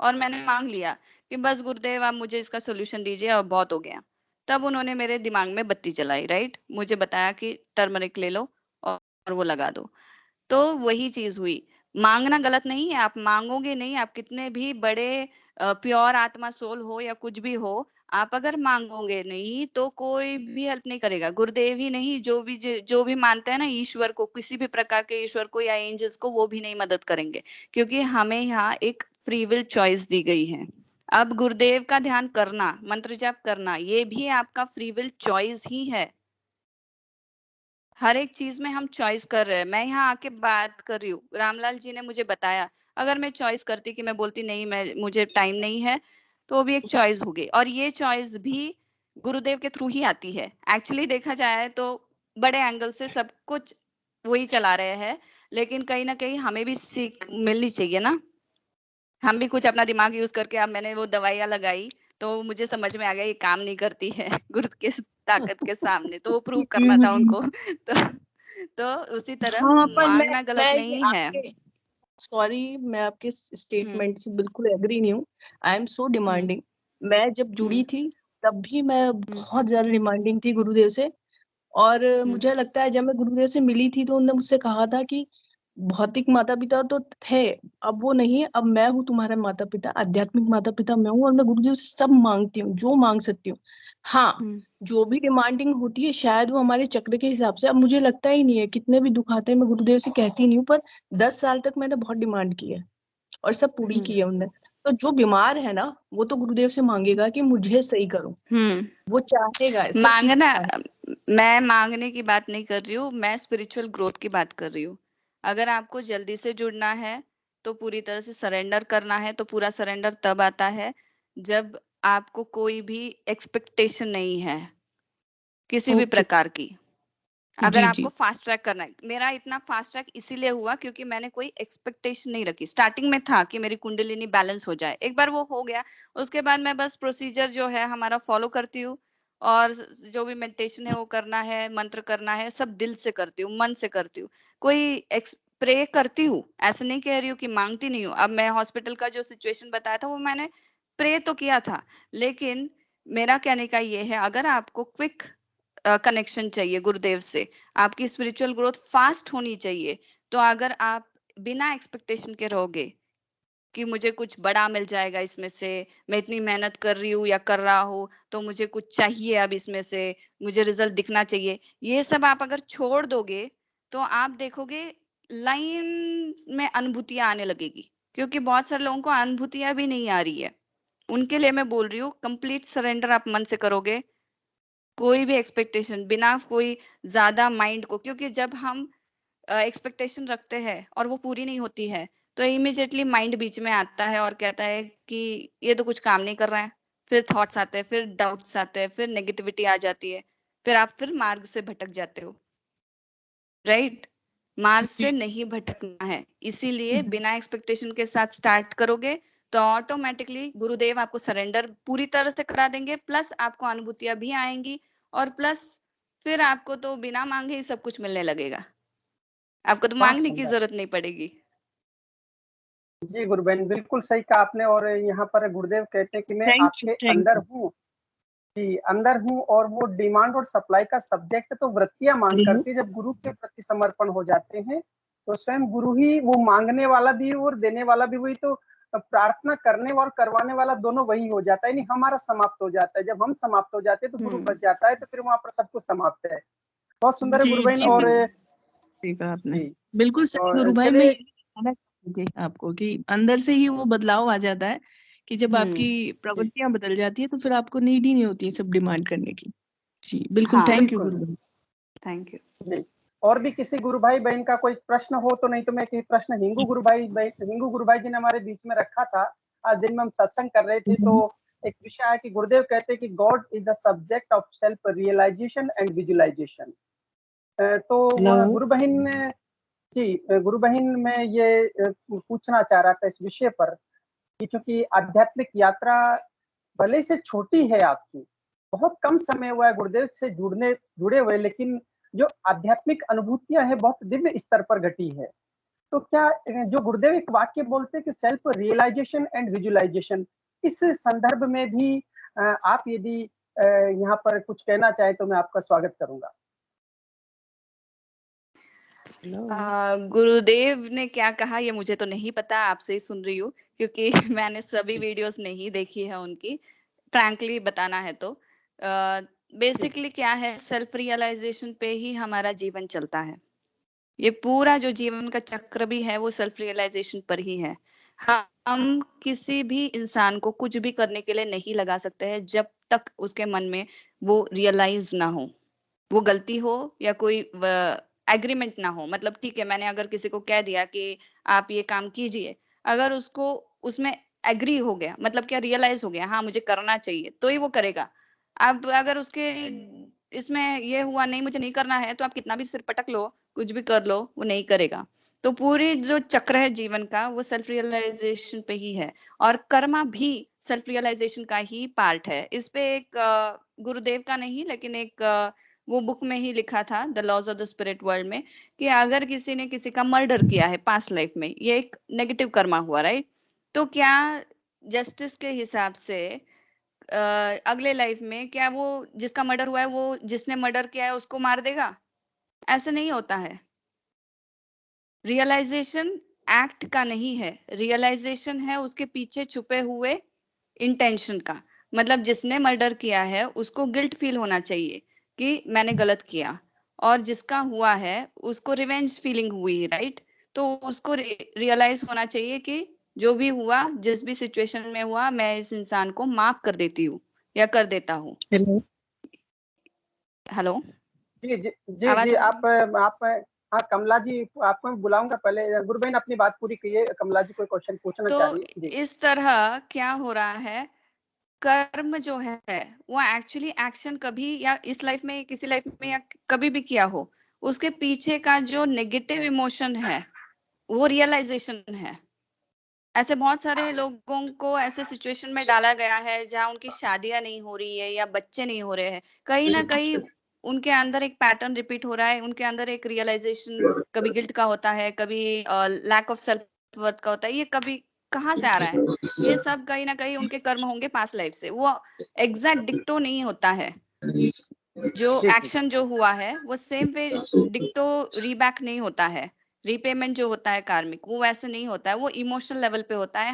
Speaker 5: और मैंने मांग लिया कि बस गुरुदेव आप मुझे इसका सोल्यूशन दीजिए और बहुत हो गया, तब उन्होंने मेरे दिमाग में बत्ती जलाई, राइट, मुझे बताया कि टर्मरिक ले लो और वो लगा दो। तो वही चीज हुई। मांगना गलत नहीं है, आप मांगोगे नहीं, आप कितने भी बड़े प्योर आत्मा सोल हो या कुछ भी हो, आप अगर मांगोगे नहीं तो कोई भी हेल्प नहीं करेगा। गुरुदेव ही नहीं, जो भी मानते हैं ना ईश्वर को, किसी भी प्रकार के ईश्वर को या एंजल्स को, वो भी नहीं मदद करेंगे, क्योंकि हमें यहाँ एक फ्री विल चॉइस दी गई है। अब गुरुदेव का ध्यान करना, मंत्र जाप करना, ये भी आपका फ्री विल चॉइस ही है। हर एक चीज में हम चॉइस कर रहे हैं। मैं यहाँ आके बात कर रही हूँ, रामलाल जी ने मुझे बताया, अगर मैं चॉइस करती कि मैं बोलती नहीं, मुझे टाइम नहीं है, तो वो भी एक चॉइस होगी। और ये चॉइस भी गुरुदेव के थ्रू ही आती है। एक्चुअली देखा जाए तो बड़े एंगल से सब कुछ वही चला रहे हैं, लेकिन कहीं ना कहीं हमें भी सीख मिलनी चाहिए ना। हम भी कुछ अपना दिमाग यूज करके, अब मैंने वो दवाइयां लगाई तो मुझे समझ में आ गया ये काम नहीं करती है गुरु के ताकत के सामने, तो वो प्रूव करना था उनको। तो उसी तरह
Speaker 6: हाँ, पर
Speaker 5: मांगना गलत
Speaker 6: मैं ये
Speaker 5: नहीं है।
Speaker 6: आपके सॉरी, मैं आपके
Speaker 5: हम्म
Speaker 6: स्टेटमेंट से बिल्कुल एग्री नहीं हूँ। I am so
Speaker 5: hmm
Speaker 6: demanding. मैं जब जुड़ी
Speaker 5: हम्म
Speaker 6: थी तब भी मैं बहुत ज्यादा डिमांडिंग थी गुरुदेव से। और मुझे लगता है जब मैं गुरुदेव से मिली थी तो उन्होंने मुझसे कहा था कि भौतिक माता पिता तो थे, अब वो नहीं है, अब मैं हूँ तुम्हारा माता पिता, आध्यात्मिक माता पिता मैं हूँ, और मैं गुरुदेव से सब मांगती हूँ जो मांग सकती हूँ। हाँ, जो भी डिमांडिंग होती है शायद वो हमारे चक्र के हिसाब से, अब मुझे लगता ही नहीं है, कितने भी दुख आते हैं मैं गुरुदेव से कहती नहीं हूँ, पर 10 साल तक मैंने बहुत डिमांड की है और सब पूरी की है उनने। तो जो बीमार है ना वो तो गुरुदेव से मांगेगा कि मुझे सही करो, वो चाहेगा सब चीज
Speaker 5: मांगना,
Speaker 6: चाहे।
Speaker 5: मैं मांगने की बात नहीं कर रही हूँ, मैं स्पिरिचुअल ग्रोथ की बात कर रही हूँ। अगर आपको जल्दी से जुड़ना है तो पूरी तरह से सरेंडर करना है, तो पूरा सरेंडर तब आता है जब आपको कोई भी एक्सपेक्टेशन नहीं है किसी भी
Speaker 6: ओके।
Speaker 5: प्रकार की। अगर
Speaker 6: जी
Speaker 5: आपको
Speaker 6: जी।
Speaker 5: फास्ट ट्रैक करना है, मेरा इतना फास्ट ट्रैक इसीलिए हुआ क्योंकि मैंने कोई एक्सपेक्टेशन नहीं रखी। स्टार्टिंग में था कि मेरी कुंडलिनी बैलेंस हो जाए, एक बार वो हो गया, उसके बाद मैं बस प्रोसीजर जो है हमारा फॉलो करती हूँ, और जो भी मेडिटेशन है वो करना है, मंत्र करना है, सब दिल से करती हूँ, मन से करती हूँ। कोई प्रे करती हूँ, ऐसे नहीं कह रही हूँ कि मांगती नहीं हूँ। अब मैं हॉस्पिटल का जो सिचुएशन बताया था वो मैंने प्रे तो किया था, लेकिन मेरा कहने का ये है, अगर आपको क्विक कनेक्शन चाहिए गुरुदेव से, आपकी स्पिरिचुअल ग्रोथ फास्ट होनी चाहिए, तो अगर आप बिना एक्सपेक्टेशन के रहोगे कि मुझे कुछ बड़ा मिल जाएगा इसमें से, मैं इतनी मेहनत कर रही हूँ या कर रहा हूँ तो मुझे कुछ चाहिए, अब इसमें से मुझे रिजल्ट दिखना चाहिए, ये सब आप अगर छोड़ दोगे तो आप देखोगे लाइन में अनुभूतियां आने लगेगी। क्योंकि बहुत सारे लोगों को अनुभूतियां भी नहीं आ रही है, उनके लिए मैं बोल रही हूँ कंप्लीट सरेंडर आप मन से करोगे, कोई भी एक्सपेक्टेशन बिना कोई ज्यादा माइंड को, क्योंकि जब हम एक्सपेक्टेशन रखते हैं और वो पूरी नहीं होती है तो इमिजिएटली माइंड बीच में आता है और कहता है कि ये तो कुछ काम नहीं कर रहा है। फिर थॉट्स आते हैं, फिर डाउट्स आते हैं, फिर नेगेटिविटी आ जाती है, फिर आप फिर मार्ग से भटक जाते हो, राइट। मार्ग से नहीं भटकना है, इसीलिए बिना एक्सपेक्टेशन के साथ स्टार्ट करोगे तो ऑटोमेटिकली गुरुदेव आपको सरेंडर पूरी तरह से करा देंगे, प्लस आपको अनुभूतियां भी आएंगी, और प्लस फिर आपको तो बिना मांगे ही सब कुछ मिलने लगेगा, आपको तो
Speaker 1: बहुत
Speaker 5: मांगने की
Speaker 1: सुंदर।
Speaker 5: जरूरत नहीं पड़ेगी।
Speaker 1: जी गुरुबहन, बिल्कुल सही कहा आपने। और यहाँ पर गुरुदेव कहते हैं कि मैं
Speaker 6: थैंक यू
Speaker 1: आपके
Speaker 6: थैंक
Speaker 1: अंदर
Speaker 6: यू।
Speaker 1: हूँ। जी, अंदर हूँ। और वो डिमांड और सप्लाई का सब्जेक्ट तो वृत्तियां मांग करती है। जब गुरु के प्रति समर्पण हो जाते हैं तो स्वयं गुरु ही, वो मांगने वाला भी और देने वाला भी वही, तो प्रार्थना करने और करवाने वाला दोनों वही हो जाता है। नहीं, हमारा समाप्त हो जाता है। जब हम समाप्त हो जाते हैं तो गुरु बच जाता है, तो फिर वहां पर सब कुछ समाप्त है। बहुत सुंदर है
Speaker 6: जी
Speaker 1: गुरुबहन।
Speaker 6: जी,
Speaker 1: और
Speaker 6: बिल्कुल सही कहा आपने।
Speaker 1: जी,
Speaker 6: बिल्कुल सही गुरु
Speaker 1: और
Speaker 6: भाई, मैं
Speaker 1: चलिए।
Speaker 6: यही कहना चाहती थी आपको कि अंदर से ही वो बदलाव आ जाता है, कि जब आपकी
Speaker 1: जी,
Speaker 6: प्रवृत्तियां बदल जाती है तो फिर आपको नीड ही नहीं होती है सब डिमांड करने की। जी बिल्कुल,
Speaker 5: हाँ,
Speaker 6: थैंक यू
Speaker 1: बिल्कुल।
Speaker 6: गुरु भाई।
Speaker 5: Thank you.
Speaker 1: जी, और भी किसी गुरु भाई बहन का कोई प्रश्न हो तो, नहीं तो मैं कोई प्रश्न हिंगू गुरु भाई जी ने हमारे बीच में रखा था। आज दिन में हम सत्संग कर रहे थे तो एक विषय है कि गुरुदेव कहते हैं कि God is the subject of self realisation and visualisation. तो गुरु बहन, जी गुरु बहन, मैं ये पूछना चाह रहा था इस विषय पर कि चूंकि आध्यात्मिक यात्रा भले से छोटी है आपकी, बहुत कम समय हुआ है गुरुदेव से जुड़े हुए, लेकिन जो आध्यात्मिक अनुभूतियां हैं बहुत दिव्य स्तर पर घटी है। तो क्या जो गुरुदेव एक वाक्य बोलते हैं कि सेल्फ रियलाइजेशन एंड विजुअलाइजेशन, इस संदर्भ में भी आप यदि यहाँ पर कुछ कहना चाहे तो मैं आपका स्वागत करूंगा।
Speaker 5: गुरुदेव ने क्या कहा ये मुझे तो नहीं पता, आपसे ही सुन रही हूँ क्योंकि मैंने सभी वीडियोस नहीं देखी है उनकी, फ्रैंकली बताना है तो। बेसिकली क्या है, सेल्फ रियलाइजेशन पे ही हमारा जीवन चलता है। ये पूरा जो जीवन का चक्र भी है वो सेल्फ रियलाइजेशन पर ही है। हम किसी भी इंसान को कुछ भी करने के लिए नहीं लगा सकते हैं जब तक उसके मन में वो रियलाइज ना हो, वो गलती हो या कोई एग्रीमेंट ना हो। मतलब ठीक है, मैंने अगर किसी को कह दिया कि आप ये काम कीजिए, अगर उसको उसमें एग्री हो गया, मतलब क्या रियलाइज हो गया हाँ मुझे करना चाहिए, तो ही वो करेगा। अब अगर उसके इसमें ये हुआ नहीं मुझे नहीं करना है, तो आप कितना भी सिर पटक लो, कुछ भी कर लो, वो नहीं करेगा। तो पूरी जो चक्र है जीवन का वो सेल्फ रियलाइजेशन पे ही है, और कर्मा भी सेल्फ रियलाइजेशन का ही पार्ट है। इस पे एक गुरुदेव का नहीं लेकिन एक वो बुक में ही लिखा था, the laws of the spirit world में, कि अगर किसी ने किसी का मर्डर किया है पास्ट लाइफ में, ये एक नेगेटिव कर्मा हुआ, राइट? तो क्या जस्टिस के हिसाब से अगले लाइफ में क्या वो जिसका मर्डर हुआ है वो जिसने मर्डर किया है उसको मार देगा? ऐसे नहीं होता है। रियलाइजेशन एक्ट का नहीं है, रियलाइजेशन है उसके पीछे छुपे हुए इंटेंशन का। मतलब जिसने मर्डर किया है उसको गिल्ट फील होना चाहिए कि मैंने गलत किया, और जिसका हुआ है उसको रिवेंज फीलिंग हुई, राइट? तो उसको रियलाइज होना चाहिए कि जो भी हुआ, जिस भी सिचुएशन में हुआ, मैं इस इंसान को माफ कर देती हूँ या कर देता हूँ। हेलो,
Speaker 1: जी जी जी
Speaker 5: आवाज
Speaker 1: जी,
Speaker 5: आ
Speaker 1: आप हाँ कमला जी, आपको मैं बुलाऊंगा, पहले गुरुबेन अपनी बात पूरी कीजिए, कमला जी कोई क्वेश्चन पूछना चाह
Speaker 5: तो
Speaker 1: रही है। जी
Speaker 5: इस तरह क्या हो रहा है, कर्म जो है वो एक्चुअली एक्शन कभी या इस लाइफ में किसी लाइफ में या कभी भी किया हो, उसके पीछे का जो नेगेटिव इमोशन है वो रियलाइजेशन है। ऐसे बहुत सारे लोगों को ऐसे सिचुएशन में डाला गया है जहां उनकी शादियां नहीं हो रही है या बच्चे नहीं हो रहे हैं, कहीं ना कहीं उनके अंदर एक पैटर्न रिपीट हो रहा है, उनके अंदर एक रियलाइजेशन कभी गिल्ट का होता है, कभी लैक ऑफ सेल्फ वर्थ का होता है। ये कभी कहाँ से आ रहा है? ये सब कहीं ना कहीं उनके कर्म होंगे पास्ट लाइफ से। वो एग्जैक्ट डिक्टो नहीं होता है, जो
Speaker 1: जी जी
Speaker 5: एक्शन जो हुआ है वो सेम पे डिक्टो रीबैक नहीं होता है। रीपेमेंट जो होता है कार्मिक, वो वैसे नहीं होता है, वो इमोशनल लेवल पे होता है।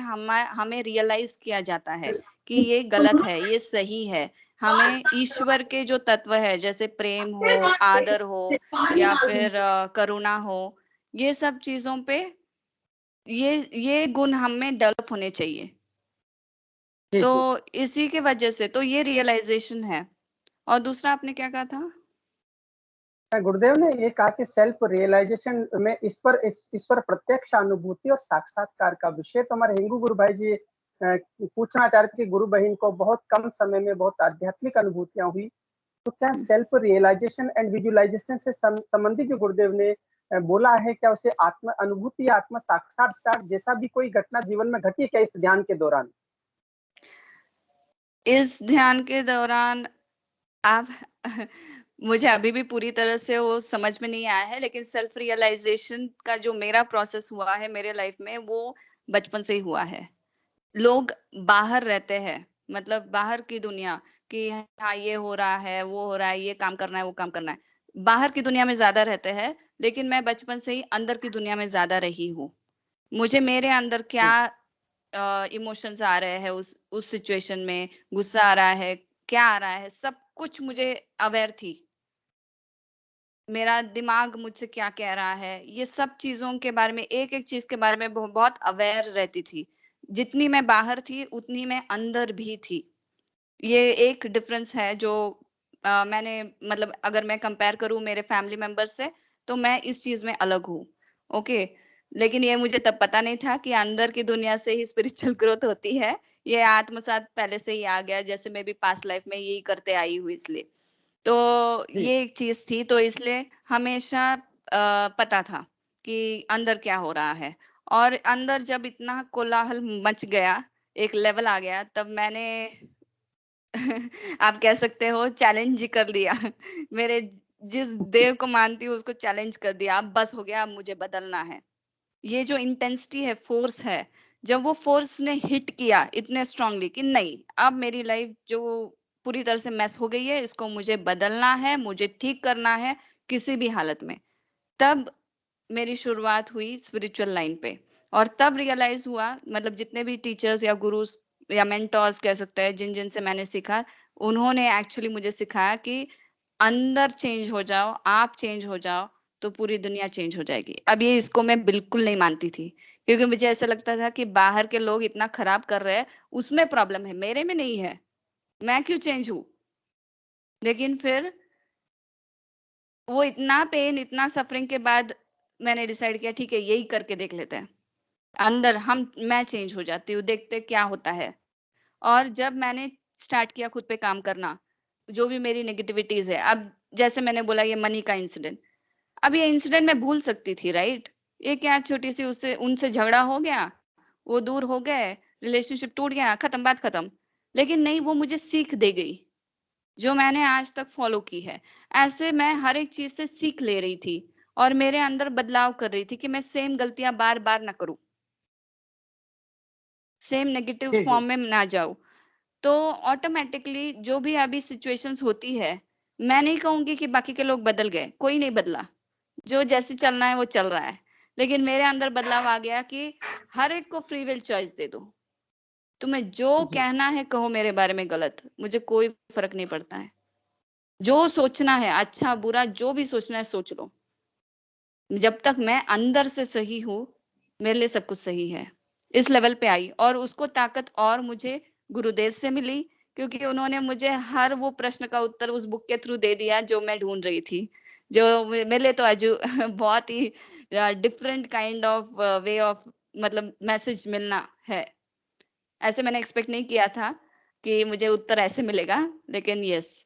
Speaker 5: हमें रियलाइज किया जाता है कि ये गलत है, ये सही है। हमें ईश्वर के जो तत्व है, जैसे प्रेम हो, आदर हो, या फिर करुणा हो, ये सब चीजों पे ये गुण हमें डेवलप होने चाहिए।
Speaker 1: जी
Speaker 5: तो
Speaker 1: जी।
Speaker 5: इसी के वजह से तो ये रियलाइजेशन है। और दूसरा आपने क्या कहा था?
Speaker 1: गुरुदेव ने ये कहा कि सेल्फ रियलाइजेशन में ईश्वर प्रत्यक्ष अनुभूति और साक्षात्कार का विषय, तो हमारे हिंगू गुरु भाई जी पूछना चाह रहे थे कि गुरु बहन को बहुत कम समय में बहुत आध्यात्मिक अनुभूतियां हुई, तो क्या सेल्फ रियलाइजेशन एंड विजुअलाइजेशन से संबंधित जो गुरुदेव ने बोला है, क्या उसे आत्म अनुभूति या आत्म साक्षात्कार जैसा भी कोई घटना जीवन में घटी क्या इस ध्यान के दौरान?
Speaker 5: इस ध्यान के दौरान आप मुझे अभी भी पूरी तरह से वो समझ में नहीं आया है, लेकिन सेल्फ रियलाइजेशन का जो मेरा प्रोसेस हुआ है मेरे लाइफ में, वो बचपन से ही हुआ है। लोग बाहर रहते हैं, मतलब बाहर की दुनिया, कि हाँ ये हो रहा है, वो हो रहा है, ये काम करना है, वो काम करना है, बाहर की दुनिया में ज्यादा रहते हैं। लेकिन मैं बचपन से ही अंदर की दुनिया में ज्यादा रही हूँ। मुझे मेरे अंदर क्या इमोशंस आ रहे हैं उस सिचुएशन में, गुस्सा आ रहा है, क्या आ रहा है, सब कुछ मुझे अवेयर थी। मेरा दिमाग मुझसे क्या कह रहा है, ये सब चीजों के बारे में, एक एक चीज के बारे में बहुत अवेयर रहती थी। जितनी मैं बाहर थी उतनी मैं अंदर भी थी। ये एक डिफरेंस है जो मैंने, मतलब अगर मैं कंपेयर करूं मेरे फैमिली मेंबर से, तो मैं इस चीज में अलग हूँ। ओके, लेकिन ये मुझे तब पता नहीं था कि अंदर की दुनिया से ही स्पिरिचुअल ग्रोथ होती है। ये आत्मसात पहले से ही आ गया, जैसे मैं भी पास्ट लाइफ में यही करते आई हूँ, इसलिए। तो
Speaker 1: जी
Speaker 5: ये एक चीज थी, तो इसलिए हमेशा पता था कि अंदर क्या हो रहा है। और अंदर जब इतना कोलाहल मच गया, एक लेवल आ गया, तब मैंने आप कह सकते हो चैलेंज ही कर लिया। मेरे जिस देव को मानती हूँ उसको चैलेंज कर दिया, अब बस हो गया, अब मुझे बदलना है। ये जो इंटेंसिटी है, फोर्स है, जब वो फोर्स ने हिट किया इतने स्ट्रांगली कि नहीं, अब मेरी लाइफ जो पूरी तरह से मैस हो गई है, इसको मुझे बदलना है, मुझे ठीक करना है किसी भी हालत में, तब मेरी शुरुआत हुई स्पिरिचुअल लाइन पे। और तब रियलाइज हुआ, मतलब जितने भी टीचर्स या गुरुस या मेंटर्स कह सकते हैं, जिन जिन से मैंने सीखा, उन्होंने एक्चुअली मुझे सिखाया कि अंदर चेंज हो जाओ, आप चेंज हो जाओ, तो पूरी दुनिया चेंज हो जाएगी। अब ये इसको मैं बिल्कुल नहीं मानती थी, क्योंकि मुझे ऐसा लगता था कि बाहर के लोग इतना खराब कर रहे हैं, उसमें प्रॉब्लम है, मेरे में नहीं है, मैं क्यों चेंज हूं। लेकिन फिर वो इतना पेन, इतना सफरिंग के बाद मैंने डिसाइड किया, ठीक है, यही करके देख लेते हैं। अंदर मैं चेंज हो जाती हूँ, देखते क्या होता है। और जब मैंने स्टार्ट किया खुद पे काम करना, जो भी मेरी नेगेटिविटीज है, अब जैसे मैंने बोला ये मनी का इंसिडेंट, अब ये इंसिडेंट मैं भूल सकती थी, राइट? ये क्या छोटी सी उससे उनसे झगड़ा हो गया, वो दूर हो गए, रिलेशनशिप टूट गया, खत्म, बात खत्म। लेकिन नहीं, वो मुझे सीख दे गई जो मैंने आज तक फॉलो की है। ऐसे मैं हर एक चीज से सीख ले रही थी और मेरे अंदर बदलाव कर रही थी कि मैं सेम गलतियां बार बार ना करूं, सेम नेगेटिव
Speaker 1: जी जी
Speaker 5: फॉर्म में ना जाऊं। तो ऑटोमेटिकली जो भी अभी सिचुएशंस होती है, मैं नहीं कहूंगी कि बाकी के लोग बदल गए, कोई नहीं बदला, जो जैसे चलना है वो चल रहा है। लेकिन मेरे अंदर बदलाव आ गया कि हर एक को फ्री विल चॉइस दे दो, तुम्हें जो
Speaker 1: जी
Speaker 5: कहना है कहो मेरे बारे में गलत, मुझे कोई फर्क नहीं पड़ता है। जो सोचना है, अच्छा बुरा जो भी सोचना है सोच लो, जब तक मैं अंदर से सही हूँ, मेरे लिए सब कुछ सही है। इस लेवल पे आई, और उसको ताकत और मुझे गुरुदेव से मिली, क्योंकि उन्होंने मुझे हर वो प्रश्न का उत्तर उस बुक के थ्रू दे दिया जो मैं ढूंढ रही थी, जो मेरे लिए तो आज बहुत ही different kind of way of, मतलब मैसेज मिलना है। ऐसे मैंने एक्सपेक्ट नहीं किया था कि मुझे उत्तर ऐसे मिलेगा, लेकिन यस,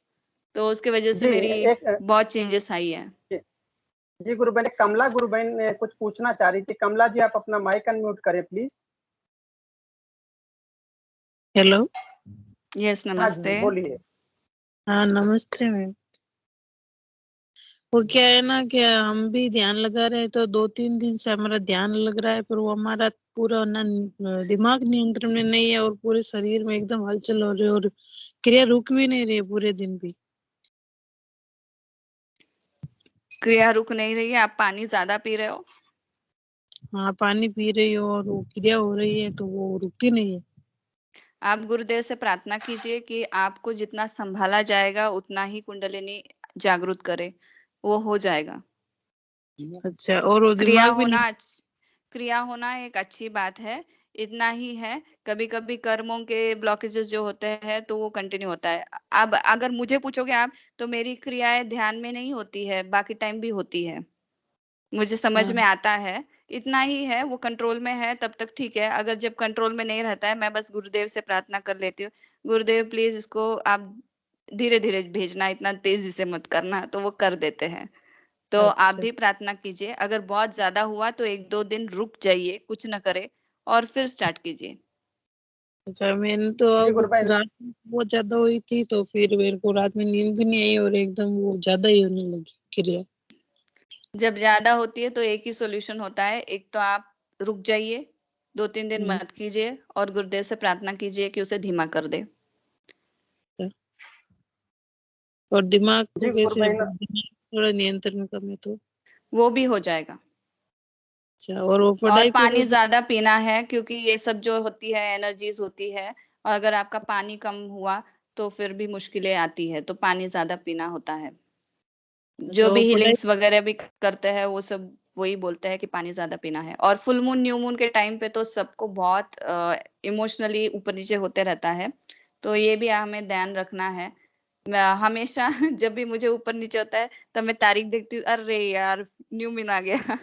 Speaker 5: तो उसके वजह से
Speaker 1: जी
Speaker 5: मेरी
Speaker 1: एक
Speaker 5: बहुत चेंजेस आई है।
Speaker 1: जी, जी गुरु बहन, कमला गुरु बहन ने कुछ पूछना चाह रही थी। कमला जी, आप अपना माइक अनम्यूट करें प्लीज।
Speaker 7: हेलो।
Speaker 5: यस,
Speaker 1: हाँ जी
Speaker 5: नमस्ते।
Speaker 1: बोलिए।
Speaker 7: हाँ नमस्ते मैम। वो क्या है ना कि हम भी ध्यान लगा रहे हैं, तो 2-3 दिन से हमारा ध्यान लग रहा है, पर वो हमारा पूरा ना दिमाग नियंत्रण में नहीं है, और पूरे शरीर में एकदम हलचल हो रही है, और क्रिया रुक भी नहीं रही है पूरे दिन भी।
Speaker 5: क्रिया रुक नहीं रही है, आप पानी ज्यादा पी रहे हो?
Speaker 7: हाँ पानी पी रही हो और वो क्रिया हो रही है, तो वो रुकती नहीं है।
Speaker 5: आप गुरुदेव से प्रार्थना कीजिए कि आपको जितना संभाला जाएगा उतना ही कुंडलिनी जागृत करे, वो हो जाएगा।
Speaker 7: अच्छा, और वो
Speaker 5: क्रिया
Speaker 7: दिमाग भी नहीं।
Speaker 5: होना क्रिया होना एक अच्छी बात है, इतना ही है। कभी कभी कर्मों के ब्लॉकेजेस जो होते हैं तो वो कंटिन्यू होता है। अब अगर मुझे पूछोगे आप, तो मेरी क्रियाएं ध्यान में नहीं होती है, बाकी टाइम भी होती है, मुझे समझ में
Speaker 7: हाँ
Speaker 5: आता है, इतना ही है। वो कंट्रोल में है तब तक ठीक है, अगर जब कंट्रोल में नहीं रहता है, मैं बस गुरुदेव से प्रार्थना कर लेती हूँ, गुरुदेव प्लीज इसको आप धीरे धीरे भेजना, इतना तेजी से मत करना, तो वो कर देते हैं। तो आप
Speaker 7: अच्छा
Speaker 5: भी प्रार्थना कीजिए, अगर बहुत ज्यादा हुआ तो 1-2 दिन रुक जाइए, कुछ न करे, और फिर स्टार्ट कीजिए।
Speaker 7: अच्छा। मैंने तो
Speaker 1: जी
Speaker 7: अब
Speaker 1: गुरु बहन।
Speaker 7: रात में बहुत ज्यादा हुई थी, तो फिर मेरे को रात में नींद भी नहीं आई, और एकदम वो ज्यादा ही होने लगी क्रिया।
Speaker 5: जब ज्यादा होती है तो एक ही सॉल्यूशन होता है, एक तो आप रुक जाइए, 2-3 दिन
Speaker 7: हम्म,
Speaker 5: मत कीजिए, और गुरुदेव से प्रार्थना कीजिए कि उसे धीमा कर दे।
Speaker 7: और दिमाग को
Speaker 1: जी गुरु
Speaker 7: कैसे,
Speaker 1: बहन।
Speaker 7: दिमाग थोड़ा नियंत्रण करने तो।
Speaker 5: वो भी हो जाएगा।
Speaker 7: अच्छा, और वो
Speaker 5: और
Speaker 7: पढ़ाई पे
Speaker 5: पानी
Speaker 7: भी।
Speaker 5: ज्यादा पीना है, क्योंकि ये सब जो होती है एनर्जीज होती है, और अगर आपका पानी कम हुआ तो फिर भी मुश्किलें आती है, तो पानी ज्यादा पीना होता है।
Speaker 7: अच्छा,
Speaker 5: जो भी
Speaker 7: वो पढ़ाई।
Speaker 5: हीलिंग्स वगैरह भी करते हैं वो सब वही बोलते हैं कि पानी ज्यादा पीना है। और फुल मून न्यू मून के टाइम पे तो सबको बहुत इमोशनली ऊपर नीचे होते रहता है, तो ये भी हमें ध्यान रखना है। मैं हमेशा जब भी मुझे ऊपर नीचे होता है, तब मैं तारीख देखती हूँ, अरे यार न्यू मून आ गया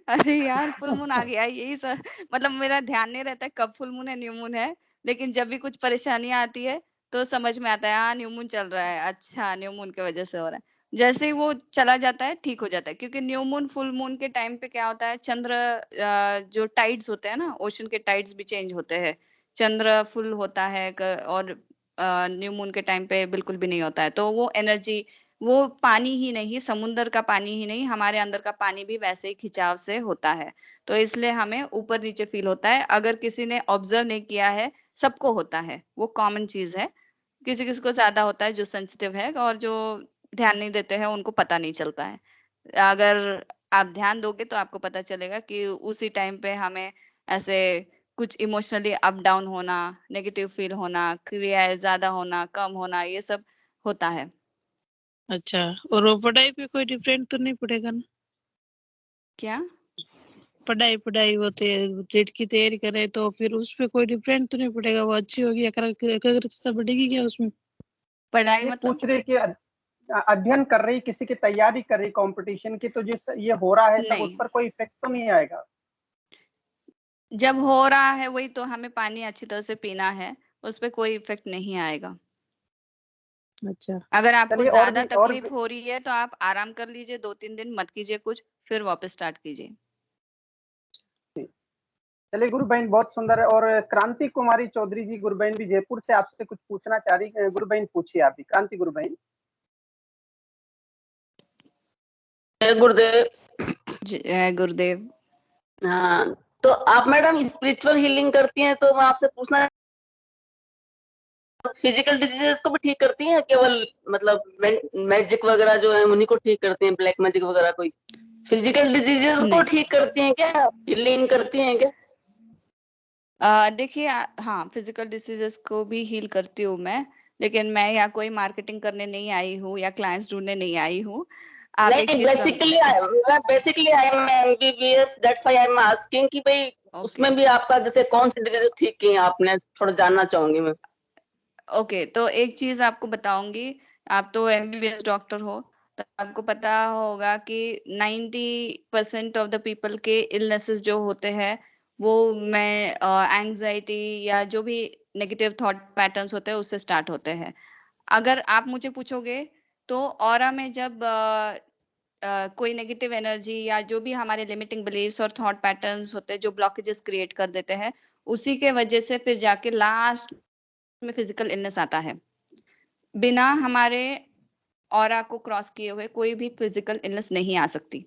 Speaker 5: अरे यार फुल मून आ गया, यही सब। मतलब मेरा ध्यान नहीं रहता है कब फुल मून है न्यू मून है, लेकिन जब भी कुछ परेशानियां आती है तो समझ में आता है, हाँ न्यू मून चल रहा है, अच्छा न्यू मून की वजह से हो रहा है। जैसे ही वो चला जाता है ठीक हो जाता है, क्योंकि न्यू मून फुल मून के टाइम पे क्या होता है, चंद्र जो टाइड्स होते हैं ना, ओशन के टाइड्स भी चेंज होते हैं। चंद्र फुल होता है और न्यू मून के टाइम पे बिल्कुल भी नहीं होता है, तो वो एनर्जी वो पानी ही नहीं, समुद्र का पानी ही नहीं, हमारे अंदर का पानी भी वैसे ही खिंचाव से होता है। तो इसलिए हमें ऊपर नीचे फील होता है। अगर किसी ने ऑब्जर्व नहीं किया है, सबको होता है, वो कॉमन चीज है। किसी किसी को ज्यादा होता है जो सेंसिटिव है, और जो ध्यान नहीं देते हैं उनको पता नहीं चलता है। अगर आप ध्यान दोगे तो आपको पता चलेगा कि उसी टाइम पे हमें ऐसे कुछ इमोशनली अप डाउन होना, नेगेटिव फील होना, क्रियाएं ज्यादा होना, कम होना, ये सब होता है।
Speaker 7: अच्छा, और वो पढ़ाई पे कोई डिफरेंट तो नहीं पड़ेगा ना?
Speaker 5: क्या?
Speaker 7: पढ़ाई पढ़ाई होती है, टेट की तैयारी करे तो फिर उस पे कोई डिफरेंट तो नहीं पड़ेगा? वो अच्छी होगी, एकाग्रता बढ़ेगी क्या उसमें?
Speaker 5: पढ़ाई
Speaker 1: ये
Speaker 5: मतलब
Speaker 1: पूछ रहे कि अध्ययन कर रही, किसी की तैयारी कर रही कंपटीशन की, तो जिस ये हो रहा है सब, उस
Speaker 5: नहीं,
Speaker 1: पर कोई इफेक्ट तो नहीं आएगा?
Speaker 5: जब हो रहा है वही तो हमें पानी अच्छी तरह से पीना है, उस पे कोई इफेक्ट नहीं आएगा।
Speaker 7: अच्छा,
Speaker 5: अगर आपको
Speaker 1: चलिए,
Speaker 5: ज्यादा तकलीफ हो रही है तो आप आराम कर लीजिए, 2-3 दिन मत कीजिए कुछ, फिर वापस स्टार्ट कीजिए।
Speaker 1: चलिए गुरु बहन, बहुत सुंदर है। और क्रांति कुमारी चौधरी जी, गुरु बहन भी जयपुर से आपसे कुछ पूछना चाह रही है। गुरु बहन पूछिए आप भी, क्रांति गुरु बहन।
Speaker 8: जय गुरुदेव।
Speaker 5: जय गुरुदेव।
Speaker 8: हाँ, तो आप मैडम स्पिरिचुअल हीलिंग करती हैं, तो मैं आपसे पूछना, फिजिकल डिजीजेस को भी ठीक करती हैं, केवल मतलब मैजिक वगैरह जो है उन्हीं को ठीक करती हैं, ब्लैक मैजिक वगैरह कोई फिजिकल डिजीजेस को
Speaker 5: नहीं।
Speaker 8: ठीक करती हैं क्या, हीलिंग करती हैं क्या?
Speaker 5: देखिए, हाँ, फिजिकल डिसीजेस को भी हील करती हूँ मैं, लेकिन मैं यहाँ कोई मार्केटिंग करने नहीं आई हूँ या क्लाइंट्स ढूंढने नहीं आई हूँ। आप एक
Speaker 8: नहीं,
Speaker 5: चीज
Speaker 8: basically I am MBBS, that's why I am asking कि भाई
Speaker 5: ओके
Speaker 8: उसमें भी आपका जैसे कौन सी डिजीज ठीक की हैं आपने, थोड़ा जानना चाहूंगी मैं।
Speaker 5: ओके, तो एक चीज आपको बताऊंगी। आप तो एमबीबीएस डॉक्टर हो, तो आपको पता होगा कि 90% ऑफ द पीपल के इलनेसेस जो होते हैं वो मैं एंजाइटी या जो भी नेगेटिव थॉट पैटर्न्स होते हैं उससे स्टार्ट होते हैं। अगर आप मुझे पूछोगे तो ऑरा में जब कोई नेगेटिव एनर्जी या जो भी हमारे लिमिटिंग बिलीव्स और थॉट पैटर्न्स होते हैं जो ब्लॉकेजेस क्रिएट कर देते हैं, उसी के वजह से फिर जाके लास्ट में फिजिकल इलनेस आता है। बिना हमारे ऑरा को क्रॉस किए हुए कोई भी फिजिकल इलनेस नहीं आ सकती।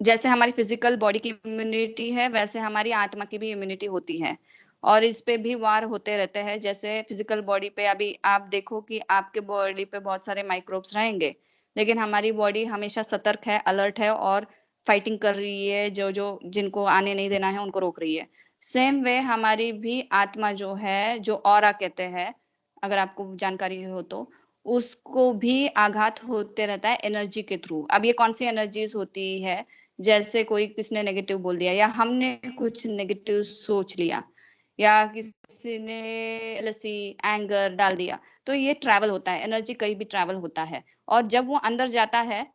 Speaker 5: जैसे हमारी फिजिकल बॉडी की इम्यूनिटी है, वैसे हमारी आत्मा की भी इम्यूनिटी होती है, और इस पे भी वार होते रहते हैं। जैसे फिजिकल बॉडी पे अभी आप देखो कि आपके बॉडी पे बहुत सारे माइक्रोब्स रहेंगे, लेकिन हमारी बॉडी हमेशा सतर्क है, अलर्ट है और फाइटिंग कर रही है, जो जो जिनको आने नहीं देना है उनको रोक रही है। सेम वे हमारी भी आत्मा जो है, जो ऑरा कहते हैं, अगर आपको जानकारी हो तो, उसको भी आघात होते रहता है एनर्जी के थ्रू। अब ये कौन सी एनर्जीज होती है, जैसे कोई किसी ने नेगेटिव बोल दिया या हमने कुछ नेगेटिव सोच लिया या किसी ने लसी एंगर डाल दिया, तो ये ट्रैवल होता है, एनर्जी कहीं भी ट्रैवल होता है। और जब वो अंदर जाता है,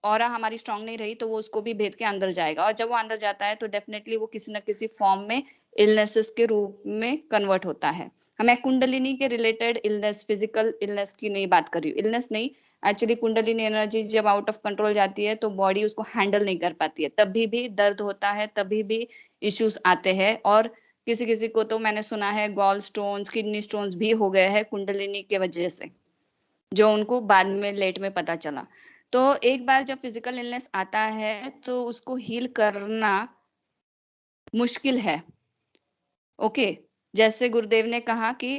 Speaker 5: ऑरा हमारी स्ट्रांग नहीं रही तो वो उसको भी भेद के अंदर जाएगा, और जब वो अंदर जाता है तो डेफिनेटली वो किसी ना किसी फॉर्म में इलनेसेस के रूप में कन्वर्ट होता है। मैं कुंडलिनी के रिलेटेड इलनेस, फिजिकल इलनेस की नहीं बात कर रही हूँ, इलनेस नहीं, एक्चुअली कुंडलिनी एनर्जी जब आउट ऑफ कंट्रोल जाती है तो बॉडी उसको हैंडल नहीं कर पाती है, तभी भी दर्द होता है, तभी भी इश्यूज आते हैं। और किसी किसी को तो मैंने सुना है गॉल स्टोन्स, किडनी स्टोन्स भी हो गए हैं कुंडलिनी के वजह से, जो उनको बाद में लेट में पता चला। तो एक बार जब फिजिकल इलनेस आता है तो उसको हील करना मुश्किल है। ओके, जैसे गुरुदेव ने कहा कि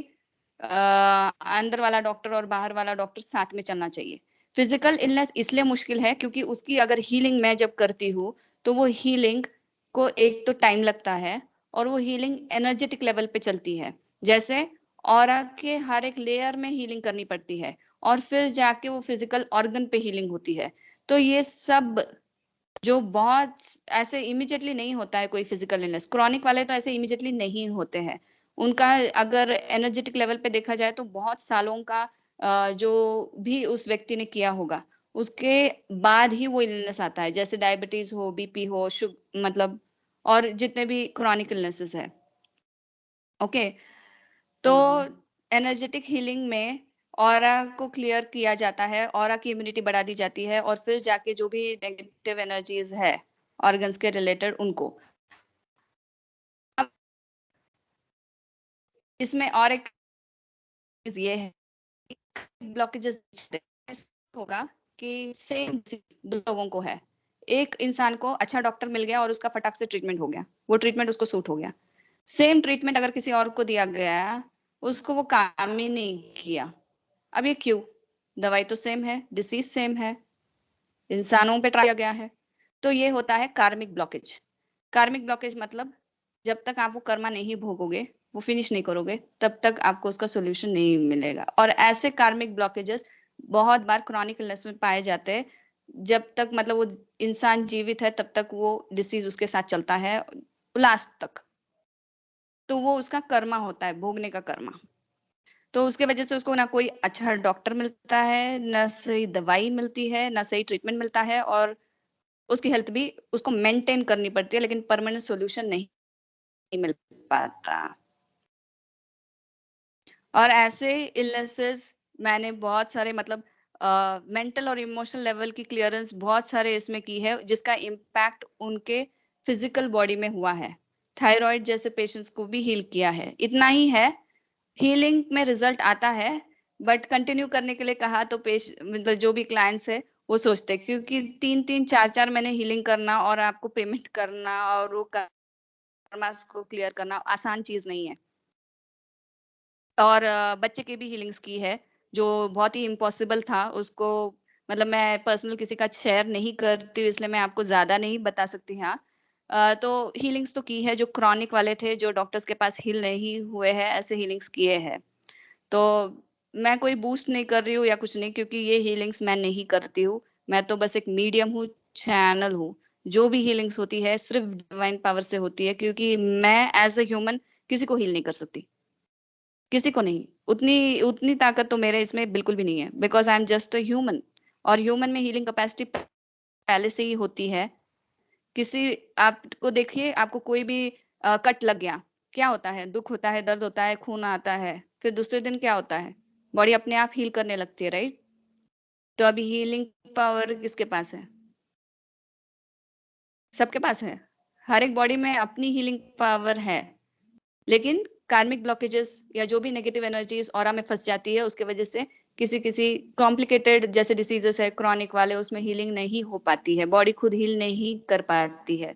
Speaker 5: अंदर वाला डॉक्टर और बाहर वाला डॉक्टर साथ में चलना चाहिए। फिजिकल इलनेस इसलिए मुश्किल है क्योंकि उसकी अगर हीलिंग मैं जब करती हूँ तो वो हीलिंग को एक तो टाइम लगता है, और वो हीलिंग एनर्जेटिक लेवल पे चलती है। जैसे ऑरा के हर एक लेयर में हीलिंग करनी पड़ती है, और फिर जाके वो फिजिकल ऑर्गन पे हीलिंग होती है। तो ये सब जो बहुत ऐसे इमीडिएटली नहीं होता है कोई फिजिकल इलनेस, क्रॉनिक वाले तो ऐसे इमीडिएटली नहीं होते हैं। उनका अगर एनर्जेटिक लेवल पे देखा जाए तो बहुत सालों का जो भी उस व्यक्ति ने किया होगा उसके बाद ही वो इलनेस आता है, जैसे डायबिटीज हो, बीपी हो, मतलब और जितने भी क्रॉनिक इलनेसेस है। ओके, तो एनर्जेटिक हीलिंग में ऑरा को क्लियर किया जाता है, ऑरा की इम्यूनिटी बढ़ा दी जाती है, और फिर जाके जो भी नेगेटिव एनर्जीज है ऑर्गन्स के रिलेटेड उनको। अब इसमें और एक चीज ये है, ब्लॉकेजेस होगा कि सेम दो लोगों को है, एक इंसान को अच्छा डॉक्टर मिल गया और उसका फटाक से ट्रीटमेंट हो गया, वो ट्रीटमेंट उसको सूट हो गया। सेम ट्रीटमेंट अगर किसी और को दिया गया, उसको वो काम ही नहीं किया। अब ये क्यों? दवाई तो सेम है, डिसीज सेम है, इंसानों पे ट्राई किया गया है। तो ये होता है कार्मिक ब्लॉकेज। कार्मिक ब्लॉकेज मतलब जब तक आप वो कर्मा नहीं भोगोगे, वो फिनिश नहीं करोगे, तब तक आपको उसका सोल्यूशन नहीं मिलेगा। और ऐसे कार्मिक ब्लॉकेजेस बहुत बार क्रॉनिक इलनेस में पाए जाते हैं। जब तक मतलब वो इंसान जीवित है तब तक वो डिसीज उसके साथ चलता है लास्ट तक। तो वो उसका कर्मा होता है, भोगने का कर्मा। तो उसके वजह से उसको ना कोई अच्छा डॉक्टर मिलता है, ना सही दवाई मिलती है, ना सही ट्रीटमेंट मिलता है, और उसकी हेल्थ भी उसको मेंटेन करनी पड़ती है, लेकिन परमानेंट सॉल्यूशन नहीं मिल पाता। और ऐसे इलनेसेस मैंने बहुत सारे मतलब मेंटल और इमोशनल लेवल की क्लियरेंस बहुत सारे इसमें की है, जिसका इम्पैक्ट उनके फिजिकल बॉडी में हुआ है। थायराइड जैसे पेशेंट्स को भी हील किया है। इतना ही है, हीलिंग में रिजल्ट आता है, बट कंटिन्यू करने के लिए कहा तो मतलब जो भी क्लाइंट्स है वो सोचते हैं, क्योंकि 3-3 4-4 महीने हीलिंग करना और आपको पेमेंट करना और वो कर्मास को क्लियर करना आसान चीज नहीं है। और बच्चे की भी हीलिंग्स की है, जो बहुत ही इम्पॉसिबल था उसको। मतलब मैं पर्सनल किसी का शेयर नहीं करती हूँ, इसलिए मैं आपको ज्यादा नहीं बता सकती। हाँ, तो हीलिंग्स तो की है, जो क्रॉनिक वाले थे, जो डॉक्टर्स के पास हील नहीं हुए हैं, ऐसे हीलिंग्स किए हैं। तो मैं कोई बूस्ट नहीं कर रही हूँ या कुछ नहीं, क्योंकि ये हीलिंग्स मैं नहीं करती हूँ। मैं तो बस एक मीडियम हूँ, चैनल हूँ। जो भी हीलिंग्स होती है सिर्फ डिवाइन पावर से होती है, क्योंकि मैं एज ए ह्यूमन किसी को हील नहीं कर सकती, किसी को नहीं। उतनी उतनी ताकत तो मेरे इसमें बिल्कुल भी नहीं है, because I am just a human. और ह्यूमन में हीलिंग कैपेसिटी पहले से ही होती है। किसी आपको देखिए, आपको कोई भी कट लग गया, क्या होता है? दुख होता है, दर्द होता है, खून आता है, फिर दूसरे दिन क्या होता है? बॉडी अपने आप हील करने लगती है, राइट? तो अभी हीलिंग पावर किसके पास है? सबके पास है। हर एक बॉडी में अपनी हीलिंग पावर है, लेकिन कार्मिक ब्लॉकेजेस या जो भी नेगेटिव एनर्जीज ऑरा में फंस जाती है, उसके वजह से किसी किसी कॉम्प्लिकेटेड जैसे डिसीजेस है क्रॉनिक वाले, उसमें हीलिंग नहीं हो पाती है, बॉडी खुद हील नहीं कर पाती है,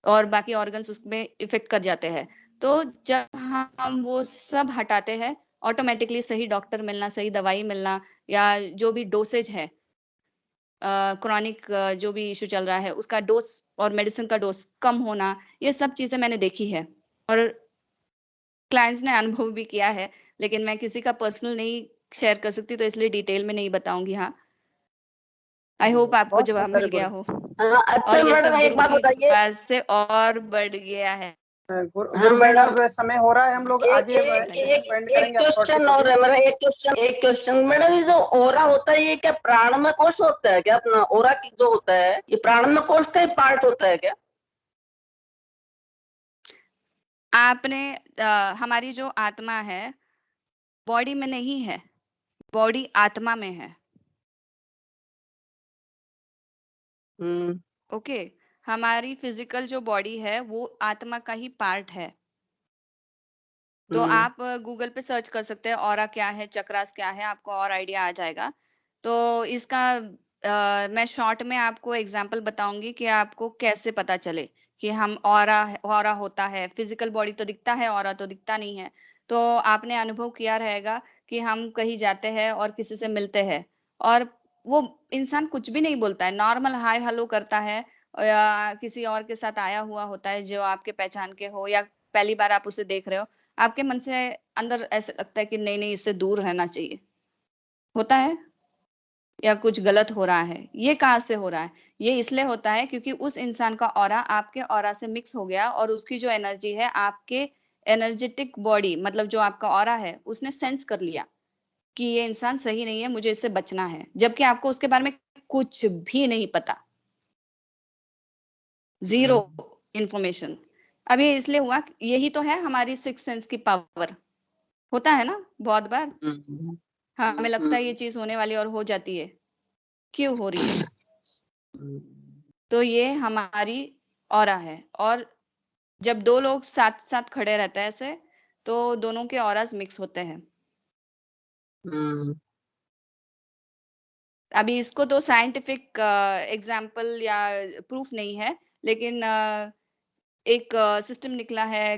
Speaker 5: और बाकी ऑर्गन्स उसमें इफेक्ट कर जाते हैं। तो जब हम वो सब हटाते हैं, ऑटोमेटिकली सही डॉक्टर मिलना, सही दवाई मिलना, या जो भी डोसेज है, क्रॉनिक जो भी इशू चल रहा है उसका डोज और मेडिसिन का डोज कम होना, ये सब चीजें मैंने देखी है और क्लाइंट्स ने अनुभव भी किया है। लेकिन मैं किसी का पर्सनल नहीं शेयर कर सकती, तो इसलिए डिटेल में नहीं बताऊंगी। हाँ, आई होप आपको
Speaker 1: बहुत
Speaker 5: जवाब
Speaker 1: सुंदर
Speaker 5: मिल
Speaker 1: है
Speaker 5: गया
Speaker 1: गुरु।
Speaker 5: हो।
Speaker 8: अच्छा
Speaker 5: और ये
Speaker 8: मैडम
Speaker 5: सब
Speaker 8: एक
Speaker 5: गुरु
Speaker 8: बात
Speaker 5: की
Speaker 8: बताइए।
Speaker 5: कृपा से और बढ़ गया है।
Speaker 8: हाँ
Speaker 1: गुरु मैम,
Speaker 8: मैडम,
Speaker 1: अब समय हो रहा है, हम लोग
Speaker 8: एक
Speaker 1: आगे
Speaker 8: एक एक
Speaker 1: एंड
Speaker 8: एक
Speaker 1: करेंगे। आप शॉर्टली
Speaker 8: क्वेश्चन और
Speaker 1: बोलिए।
Speaker 8: है मेरा। एक क्वेश्चन मैडम, ये जो ओरा होता है ये क्या प्राण में कोश होता है क्या? अपना ओरा जो होता है ये प्राण में कोश का ही पार्ट होता है क्या?
Speaker 5: आपने हमारी जो आत्मा है बॉडी में नहीं है, बॉडी आत्मा में है। ओके, हमारी फिजिकल जो बॉडी है वो आत्मा का ही पार्ट है। तो आप गूगल पे सर्च कर सकते हैं ऑरा क्या है, चक्रास क्या है, आपको और आइडिया आ जाएगा। तो इसका मैं शॉर्ट में आपको एग्जांपल बताऊंगी कि आपको कैसे पता चले कि हम ऑरा होता है। फिजिकल बॉडी तो दिखता है, ऑरा तो दिखता नहीं है। तो आपने अनुभव किया रहेगा कि हम कहीं जाते हैं और किसी से मिलते हैं, और वो इंसान कुछ भी नहीं बोलता है, नॉर्मल हाय हेलो करता है, या किसी और के साथ आया हुआ होता है जो आपके पहचान के हो, या पहली बार आप उसे देख रहे हो, आपके मन से अंदर ऐसा लगता है कि नहीं नहीं, इससे दूर रहना चाहिए, होता है, या कुछ गलत हो रहा है। ये कहाँ से हो रहा है? ये इसलिए होता है क्योंकि उस इंसान का ऑरा आपके ऑरा से मिक्स हो गया, और उसकी जो एनर्जी है आपके एनर्जेटिक बॉडी, मतलब जो आपका ऑरा है, उसने सेंस कर लिया कि ये इंसान सही नहीं है, मुझे इससे बचना है, जबकि आपको उसके बारे में कुछ भी नहीं पता, जीरो इंफॉर्मेशन। अब ये इसलिए हुआ, यही तो है हमारी सिक्स सेंस की पावर। होता है ना बहुत बार, हाँ, हमें लगता है ये चीज होने वाली और हो जाती है, क्यों हो रही है? तो ये हमारी ऑरा है। और जब दो लोग साथ साथ खड़े रहते हैं ऐसे, तो दोनों के ऑरास मिक्स होते हैं। अभी इसको तो साइंटिफिक एग्जाम्पल या प्रूफ नहीं है, लेकिन एक सिस्टम निकला है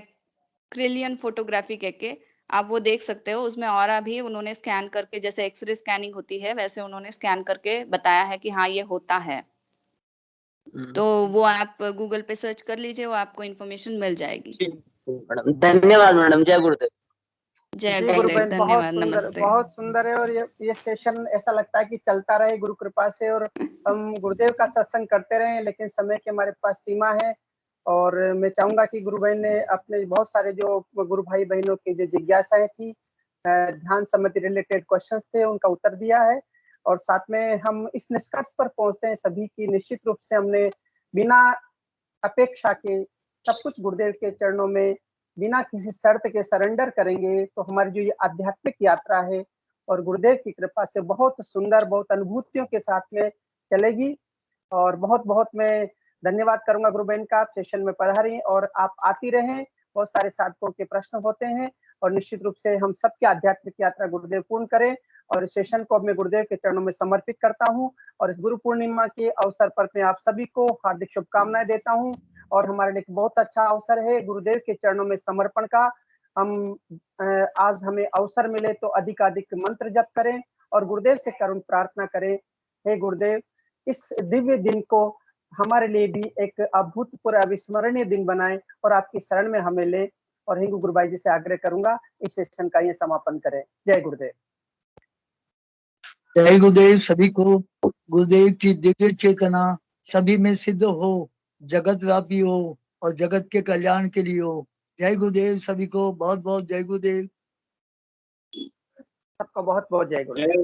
Speaker 5: क्रिलियन फोटोग्राफी के आप वो देख सकते हो। उसमें ऑरा भी उन्होंने स्कैन करके, जैसे एक्सरे स्कैनिंग होती है वैसे उन्होंने स्कैन करके बताया है कि हाँ ये होता है। तो वो आप गूगल पे सर्च कर लीजिए, वो आपको इन्फॉर्मेशन मिल जाएगी।
Speaker 8: मैडम धन्यवाद मैडम, जय गुरुदेव।
Speaker 5: जय
Speaker 1: जी
Speaker 5: गुरुदेव,
Speaker 1: गुरुबहन,
Speaker 5: धन्यवाद, नमस्ते।
Speaker 1: बहुत सुंदर है। और ये सेशन ऐसा लगता है कि चलता रहे गुरु कृपा से, और हम गुरुदेव का सत्संग करते रहे, लेकिन समय की हमारे पास सीमा है। और मैं चाहूंगा कि गुरु बहन ने अपने बहुत सारे जो गुरु भाई बहनों की जो जिज्ञासाएं थी, ध्यान सम्मति रिलेटेड क्वेश्चंस थे, उनका उत्तर दिया है। और साथ में हम इस निष्कर्ष पर पहुंचते हैं सभी की, निश्चित रूप से हमने बिना अपेक्षा के सब कुछ गुरुदेव के चरणों में बिना किसी शर्त के सरेंडर करेंगे तो हमारी जो ये आध्यात्मिक यात्रा है और गुरुदेव की कृपा से बहुत सुंदर, बहुत अनुभूतियों के साथ में चलेगी। और बहुत बहुत मैं धन्यवाद करूंगा गुरु बहन का, आप सेशन में पधारी और आप आती रहें। बहुत सारे साधकों के प्रश्न होते हैं और निश्चित रूप से हम सबकी आध्यात्मिक यात्रा गुरुदेव पूर्ण करें। और इस सेशन को मैं गुरुदेव के चरणों में समर्पित करता हूँ और इस गुरु पूर्णिमा के अवसर पर मैं आप सभी को हार्दिक शुभकामनाएं देता हूँ। और हमारे लिए बहुत अच्छा अवसर है गुरुदेव के चरणों में समर्पण का। हम आज हमें अवसर मिले तो अधिकाधिक मंत्र जप करें और गुरुदेव से करुण प्रार्थना करें, हे गुरुदेव इस दिव्य दिन को हमारे लिए भी एक अभूतपूर्व अविस्मरणीय दिन बनाएं और आपकी शरण में हमें ले। और हिंगू गुरु भाई जी से आग्रह करूंगा इस सेशन का ये समापन करें। जय गुरुदेव।
Speaker 9: जय गुरुदेव। सभी को गुरुदेव की दिव्य चेतना सभी में सिद्ध हो, जगत व्यापी हो और जगत के कल्याण के लिए हो। जय गुरुदेव। सभी को बहुत बहुत जय गुरुदेव।
Speaker 1: सबको बहुत बहुत जय गुरुदेव।